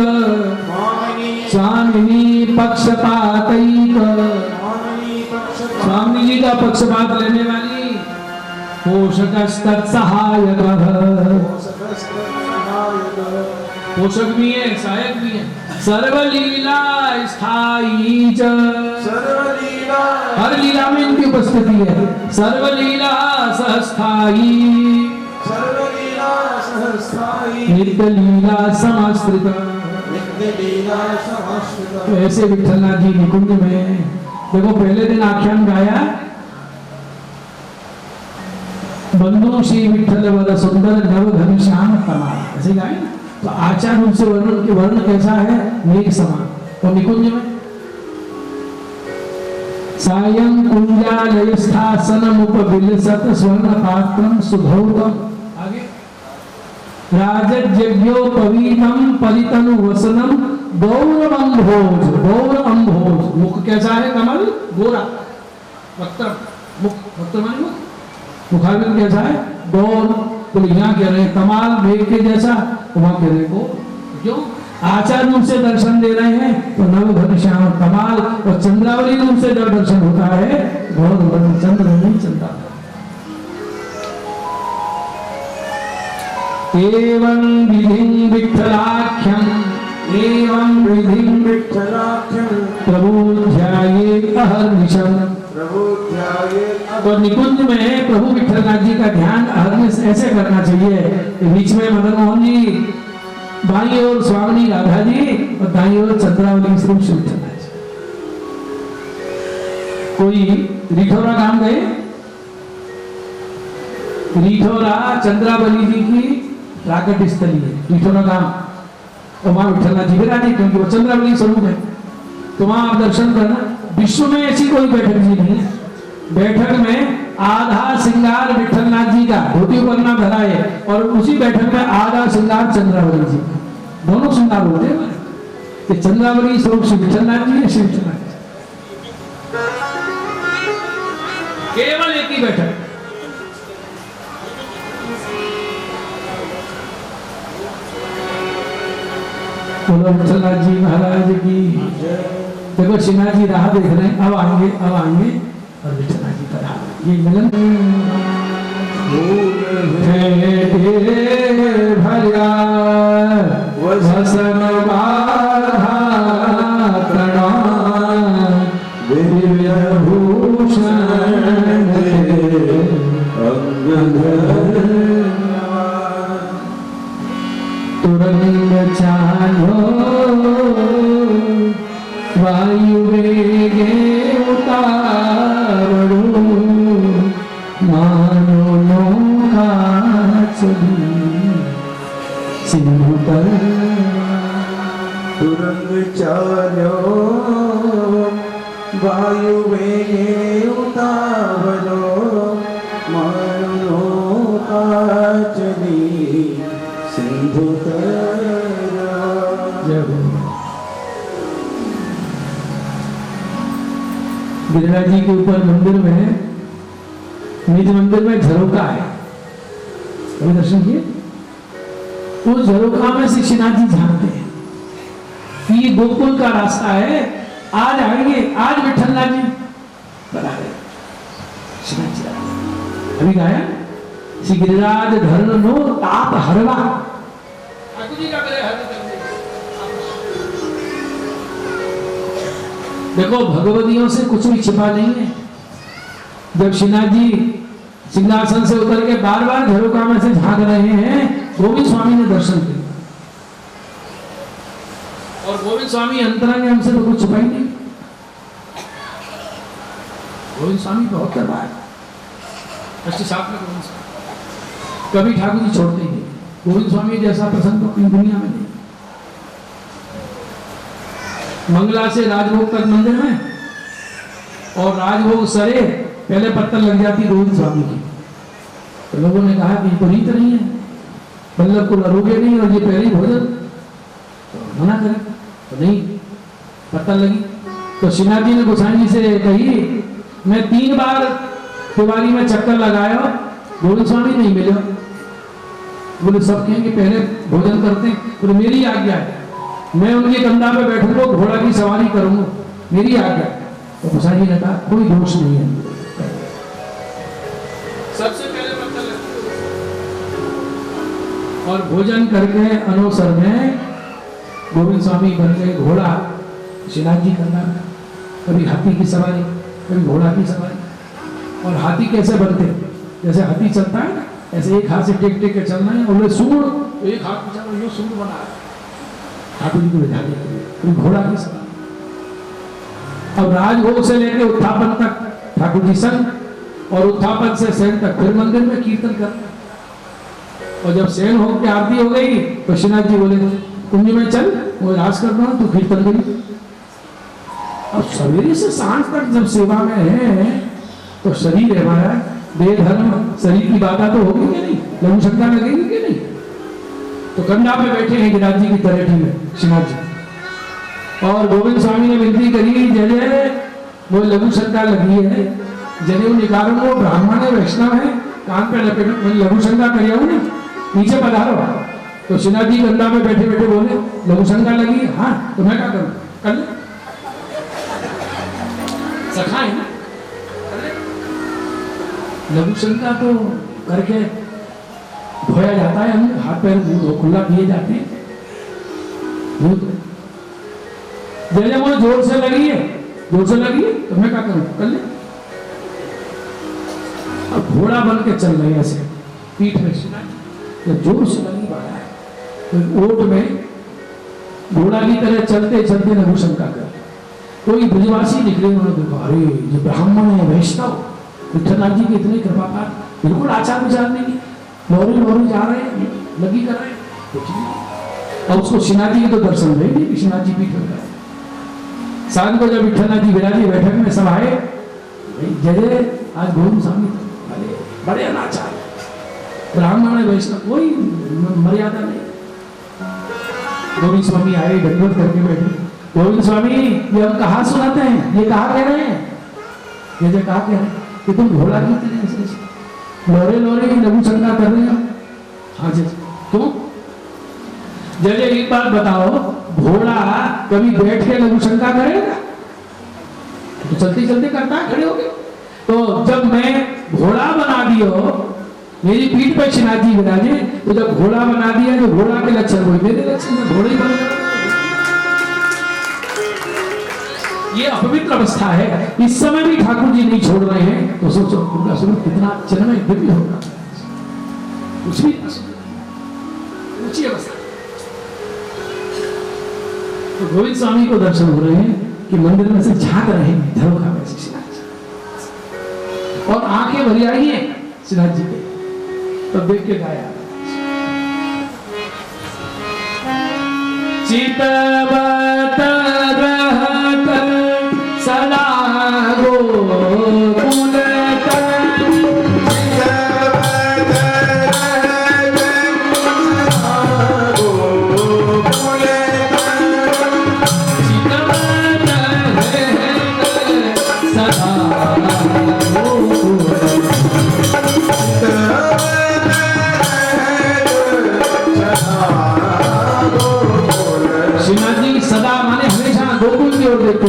स्वामिनी पक्षपातयिक, स्वामी जी का पक्षपात लेने वाली, पोषकस्तत्सहायकः, पोषक भी है सहायक भी है। सर्वलीला स्थायी च, सर्वलीला हर लीला में इनकी उपस्थिति है। सर्वलीला सहस्थायी, सर्वलीला सहस्थायी, नित्य लीला समाश्रित। नित्य लीला समाश्रित। तो ऐसे विठलनाथ जी निकुंज में देखो, पहले दिन आख्यान गाया, बंधु श्री विठल वर सुंदर नव घनश्याम कमाल, ऐसे गाए। तो आचार रूप से वर्ण कैसा है? मेघ समान। और निकुंज में सायं कुंजालयस्थासनमुपविलसत स्वर्ण पात्रम सुधौतम, आगे राजज्ञोपवीतम परितनु वसनम गौरवंभोज, गौरवंभोज। मुख कैसा है? कमल गोरा, वक्त्र मुख, वक्त्र माने मुख, मुखारविंद कैसा है? गौर। तो यहाँ कह रहे हैं कमाल मेघ के जैसा, वहां कह रहे को क्यों? आचार रूप से दर्शन दे रहे हैं तो नव घनश्याम कमाल, और चंद्रावली रूप से जब दर्शन होता है गौर चंद्र नहीं चलता। एवं विधिं विठ्ठलाख्यं, एवं विधिं विठ्ठलाख्यं प्रभु ध्यायेत् अहर्निशं। प्रभु ध्यायेत्। और निकुंज में प्रभु विठलनाथ जी का ध्यान अहर्निश ऐसे करना चाहिए। बीच में मदन मोहन जी, बाईं ओर स्वामी राधा जी, और दाईं ओर चंद्रावली स्वरूप श्री विठलनाथ जी। कोई रिठौरा गांव गए? रिठौरा चंद्रावली जी की प्राकट स्थली है, रिठौरा गांव। और वहां विठलनाथ जी विराजे, क्योंकि वो चंद्रावली स्वरूप है। तो वहां आप दर्शन करना। विश्व में ऐसी कोई बैठक जी नहीं है। बैठक में आधा श्रृंगार विठलनाथ जी का धोती पन्ना धरा है, और उसी बैठक में आधा श्रृंगार चंद्रावली जी का, दोनों श्रृंगार होते हैं। कि चंद्रावली स्वरूप श्री विठलनाथ जी है, श्री विठलनाथ जी केवल एक ही बैठक। बोलो विठलनाथ जी महाराज की। देखो श्रीनाथ जी राह देख रहे हैं, अब आएंगे, अब आएंगे। और विठलनाथ जी का राह, ये मिलन भरिया वसन बाधा प्रणाम दिव्य भूषण तुरंग चालो वायु वेगे उतावड़ो मानो नौका चली सिंधु पर। तुरंग चालो वायु वेगे उतावलो मानो नौका चली सिंधु तर। गिरिराज जी के ऊपर मंदिर में, निज मंदिर में झरोका है, कभी दर्शन किए? उस झरोका में से श्रीनाथ जी झांकते हैं कि ये गोकुल का रास्ता है, आज आएंगे, आज विठलनाथ जी बना गए। श्रीनाथ जी अभी गाया, श्री गिरिराज धरण नो ताप हरवा, ठाकुर जी का करे हर देखो भगवतियों से कुछ भी छिपा नहीं है। जब श्रीनाथ जी सिंहासन से उतर के बार बार झरोका में से झांक रहे हैं, गोविंद स्वामी ने दर्शन किया, और गोविंद स्वामी अंतरंग हमसे तो कुछ छुपा ही नहीं। गोविंद स्वामी बहुत करवा है, साथ में गोविंद स्वामी कभी ठाकुर जी छोड़ते ही नहीं। गोविंद स्वामी जैसा प्रसंग तो अपनी दुनिया में नहीं। मंगला से राजभोग तक मंदिर में, और राजभोग सरे पहले पत्थर लग जाती गोविंद स्वामी की, तो लोगों ने कहा कि तो रीत नहीं है, बल्लभ को लरोगे नहीं और ये पहले ही भोजन, तो मना करें, तो नहीं पत्थर लगी। तो श्रीनाथ जी ने गोसाई जी से कही, मैं 3 बार तिवारी में चक्कर लगाया, गोविंद स्वामी नहीं मिले। बोले सब कहेंगे पहले भोजन करते हैं, बोले मेरी आज्ञा है, मैं उनके कंधा पे बैठूंगा, घोड़ा की सवारी करूंगा, मेरी आज्ञा। तो गोसाई जी ने कहा कोई दोष नहीं है, सबसे पहले पत्थर लगता। और भोजन करके अनवसर में गोविंद स्वामी बन गए घोड़ा, श्रीनाथ जी कंधा में, कभी हाथी की सवारी, कभी घोड़ा की सवारी। और हाथी कैसे बनते, जैसे हाथी चलता है ना, ऐसे एक हाथ से टेक टेक के चलना है, और सूंड तो एक हाथ में चलना, ये सूंड बना है ठाकुर जी को ले जाने के लिए, घोड़ा की सवारी। अब राजभोग से लेकर उत्थापन तक ठाकुर जी संग, और उत्थापन से शयन तक फिर मंदिर में कीर्तन कर। और जब शयन हो के आरती हो गई तो श्रीनाथ जी बोले कुंज में चल, वो राज करना तो कीर्तन करी। अब सवेरे से सांझ तक जब सेवा में है तो शरीर है हमारा, देह धर्म शरीर की बात तो होगी कि नहीं, लघु शंका लगेगी कि नहीं। तो कंधा पे बैठे हैं गिरिराज जी की तलेठी में श्रीनाथ जी, और गोविंद स्वामी ने विनती करी, जय वो लघु शंका लगी है, जने निकारण वो ब्राह्मण है, वैष्णव है, कान पे लपेट लघु शंका करिया ना, नीचे पधारो। तो श्रीनाथ जी कंधा पे बैठे बैठे बोले लघु शंका लगी, हाँ तो मैं क्या करूं, कर ले, सखा है ना, लघु शंका तो करके धोया जाता है, हम हाथ पैर मुंह खुला किए जाते हैं। जैसे मुझे जोर से लगी है, जोर से लगी है तो मैं क्या करूं, कर ले। अब घोड़ा बन के चल रहे ऐसे पीठ में, जब जोर से लगी बाड़ा है तो ओट में घोड़ा की तरह चलते चलते लघु शंका कर, कोई ब्रजवासी निकले, उन्होंने देखा अरे जो ब्राह्मण है, वैष्णव, विठलनाथ जी के इतने कृपापात, बिल्कुल आचार विचार नहीं, लोरी लोरी जा रहे हैं, लगी कर रहे हैं, कुछ नहीं। और उसको श्रीनाथ जी के तो दर्शन हुए नहीं, श्रीनाथ जी पीठ में गए। शाम को जब विठलनाथ जी विराजी बैठक में सब आए, जय आज गोविंद स्वामी बड़े अनाचार, ब्राह्मण है, वैष्णव, कोई मर्यादा नहीं। गोविंद स्वामी आए, दंडवत करके बैठे, गोविंद स्वामी ये हम कहा सुनाते हैं, ये कहा कह रहे हैं, ये कहा कह रहे हैं कि तुम घोड़ा की तरह लोरे लोरे की लघु शंका कर रहे हो। हाँ जी, क्यों? जैसे एक बात बताओ, घोड़ा कभी बैठ के लघु शंका करेगा? तो चलते चलते करता है, खड़े हो गए। तो जब मैं घोड़ा बना दियो, मेरी पीठ पर श्रीनाथ जी विराजे, तो जब घोड़ा बना दिया तो घोड़ा के लक्षण हुए, मेरे लक्षण में घोड़े ही बन गए। ये अपवित्र अवस्था है, इस समय भी ठाकुर जी नहीं छोड़ रहे हैं, तो सोचो उनका स्वरूप कितना चिन्मय दिव्य होगा, कुछ भी ऊंची अवस्था। तो गोविंद स्वामी को दर्शन हो रहे हैं कि मंदिर में से झांक रहे हैं झरोखा में से श्रीनाथ जी, और आंखें भरी आई है श्रीनाथ जी के, तब देख के गाया चितवत रहत सदा गोकुल सदा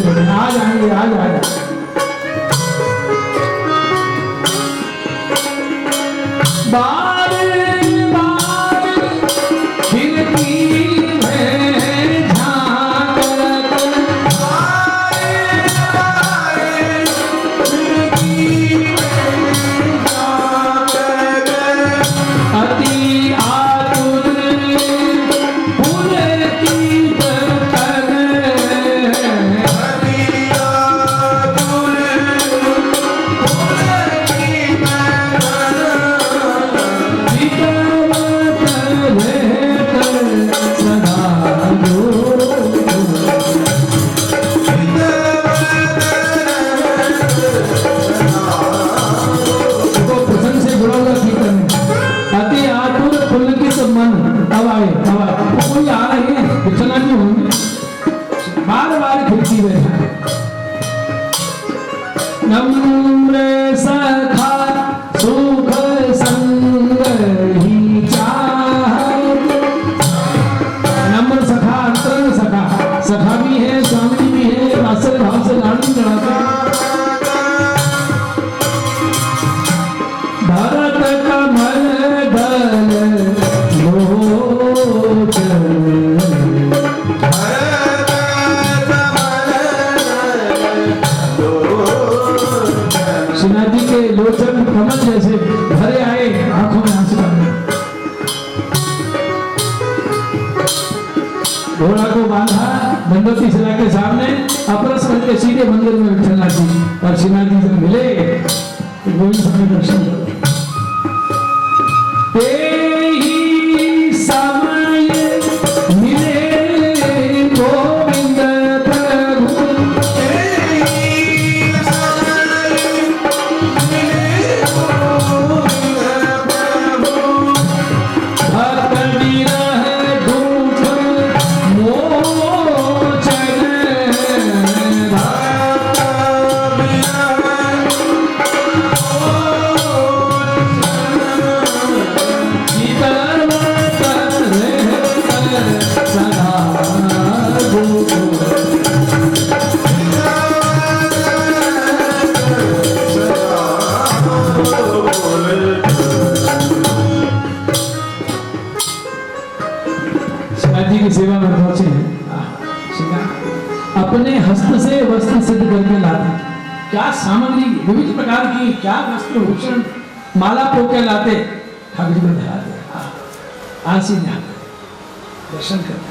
बैठे, आ जाएंगे, आ जाएंगे। बार बार खिड़की में झांक अति आतुर पुलकित तन कोई आ रहे हैं विठला जी होंगे, बार बार खिड़की बैठा नम्र सखा सुख संग ही चाहत। नम्र सखा, अंतरंग सखा, सखा भी है, स्वामी भी है, वात्सल्य भाव से लाड़ भी चढ़ाते भरत कमल दल श्रीनाथ जी के लोचन कमल जैसे भरे आए, आंखों में आंसू आ गए। घोड़ा को बांधा दंडवती शिला के सामने, अपरस बन के सीधे मंदिर में विठलनाथ जी और श्रीनाथ जी से मिले, गोविंद स्वामी दर्शन करो। तेही समय मिले गोविंद प्रभु, तेही समय मिले गोविंद प्रभु, भक्त विरह दुख मोचन, भक्त जी की सेवा में पहुंचे अपने हस्त से वस्त्र सिद्ध करके लाते, क्या सामग्री विविध प्रकार की, क्या वस्त्र भूषण माला पोके लाते, ठाकुर जी को धराते, आसीन दर्शन करते।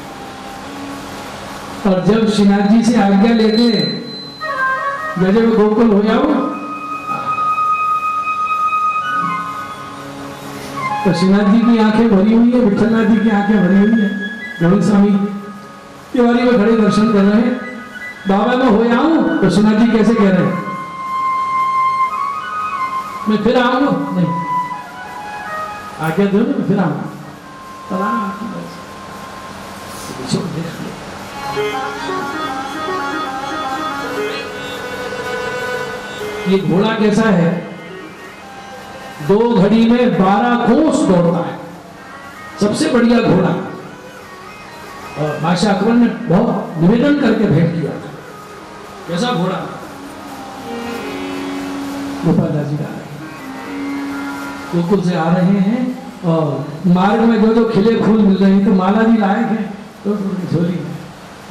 और जब श्रीनाथ जी से आज्ञा लेते जब गोकुल हो जाओ, तो श्रीनाथ जी की आंखें भरी हुई है, विठलनाथ जी की आंखें भरी हुई है। गोविंद स्वामी तिवारी में खड़े दर्शन कर रहे हैं, बाबा मैं हो आऊं, तो श्रीनाथ जी कैसे कह रहे हैं, मैं फिर आऊंगा, नहीं आज्ञा दो मैं फिर आऊंगा, ये घोड़ा कैसा है, 2 घड़ी में 12 कोस दौड़ता है, सबसे बढ़िया घोड़ा। और बादशाह अकबर ने बहुत निवेदन करके भेंट किया था, कैसा घोड़ा। गोपाल दास जी आ रहे हैं, गोकुल से आ रहे हैं, और मार्ग में जो जो खिले फूल मिल रहे हैं, तो माला भी लायक है, तो झोली में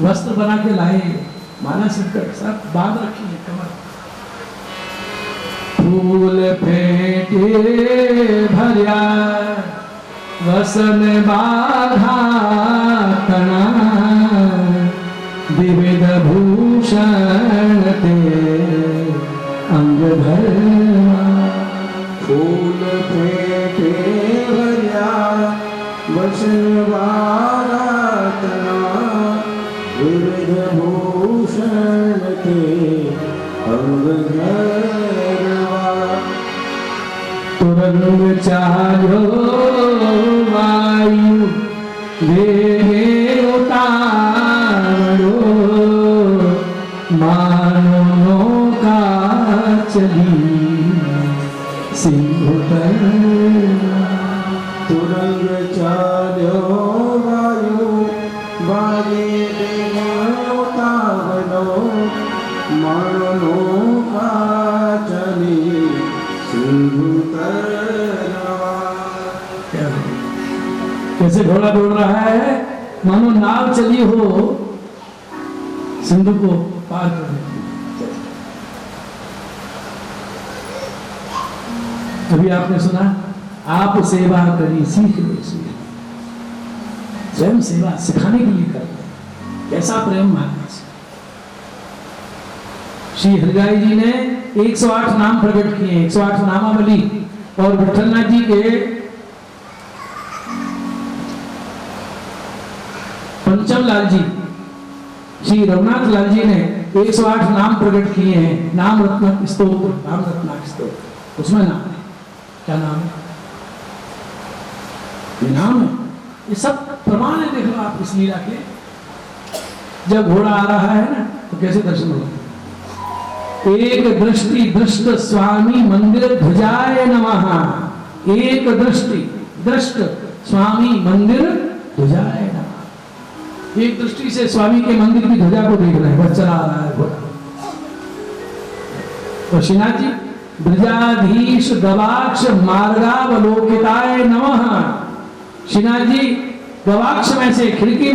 वस्त्र बना के लाए, माला सिद्ध सब बांध रखी है कमर। फूल फेंटे भरिया वसन बाधा तना, विविध भूषण ते अंग धर्मा। फूल फेंटे भरिया वसन बाधा तना, विविध भूषण ते अंग धर्मा। तुरंग चालो वायु वेगे उतारो, मानो नौका चली सिंधु तर। तुरंग चालो वायु वागे वेगे उतारो, मनो का चली सिंधु तरवा। कैसे घोड़ा दौड़ रहा है, मानो नाव चली हो सिंधु को पार करने। अभी आपने सुना, आप सेवा करी सीख लो, स्वयं सेवा सिखाने के लिए कर, कैसा प्रेम मानना। श्री हरिराय जी ने 108 नाम प्रकट किए, 108 नामावली, और विठलनाथ जी के पंचम लाल जी, श्री रघुनाथ लाल जी ने 108 नाम प्रकट किए हैं। नाम रत्न स्तोत्र, नाम रत्नाक स्तोत्र, उसमें नाम है। क्या नाम है? ये नाम है, ये सब प्रमाण है। देख लो आप इस लीला के, जब घोड़ा आ रहा है ना तो कैसे दर्शन होते। एक दृष्टि दृष्ट स्वामी मंदिर ध्वजाय नमः। एक दृष्टि दृष्ट स्वामी मंदिर ध्वजाय नमः। एक दृष्टि से स्वामी के मंदिर की ध्वजा को देख रहे हैं, बस चला आ रहा है घोड़ा। तो श्रीनाथ जी, ब्रजाधीश गवाक्ष मार्गावलोकिताय नमः। श्रीनाथ जी गवाक्ष में से, खिड़की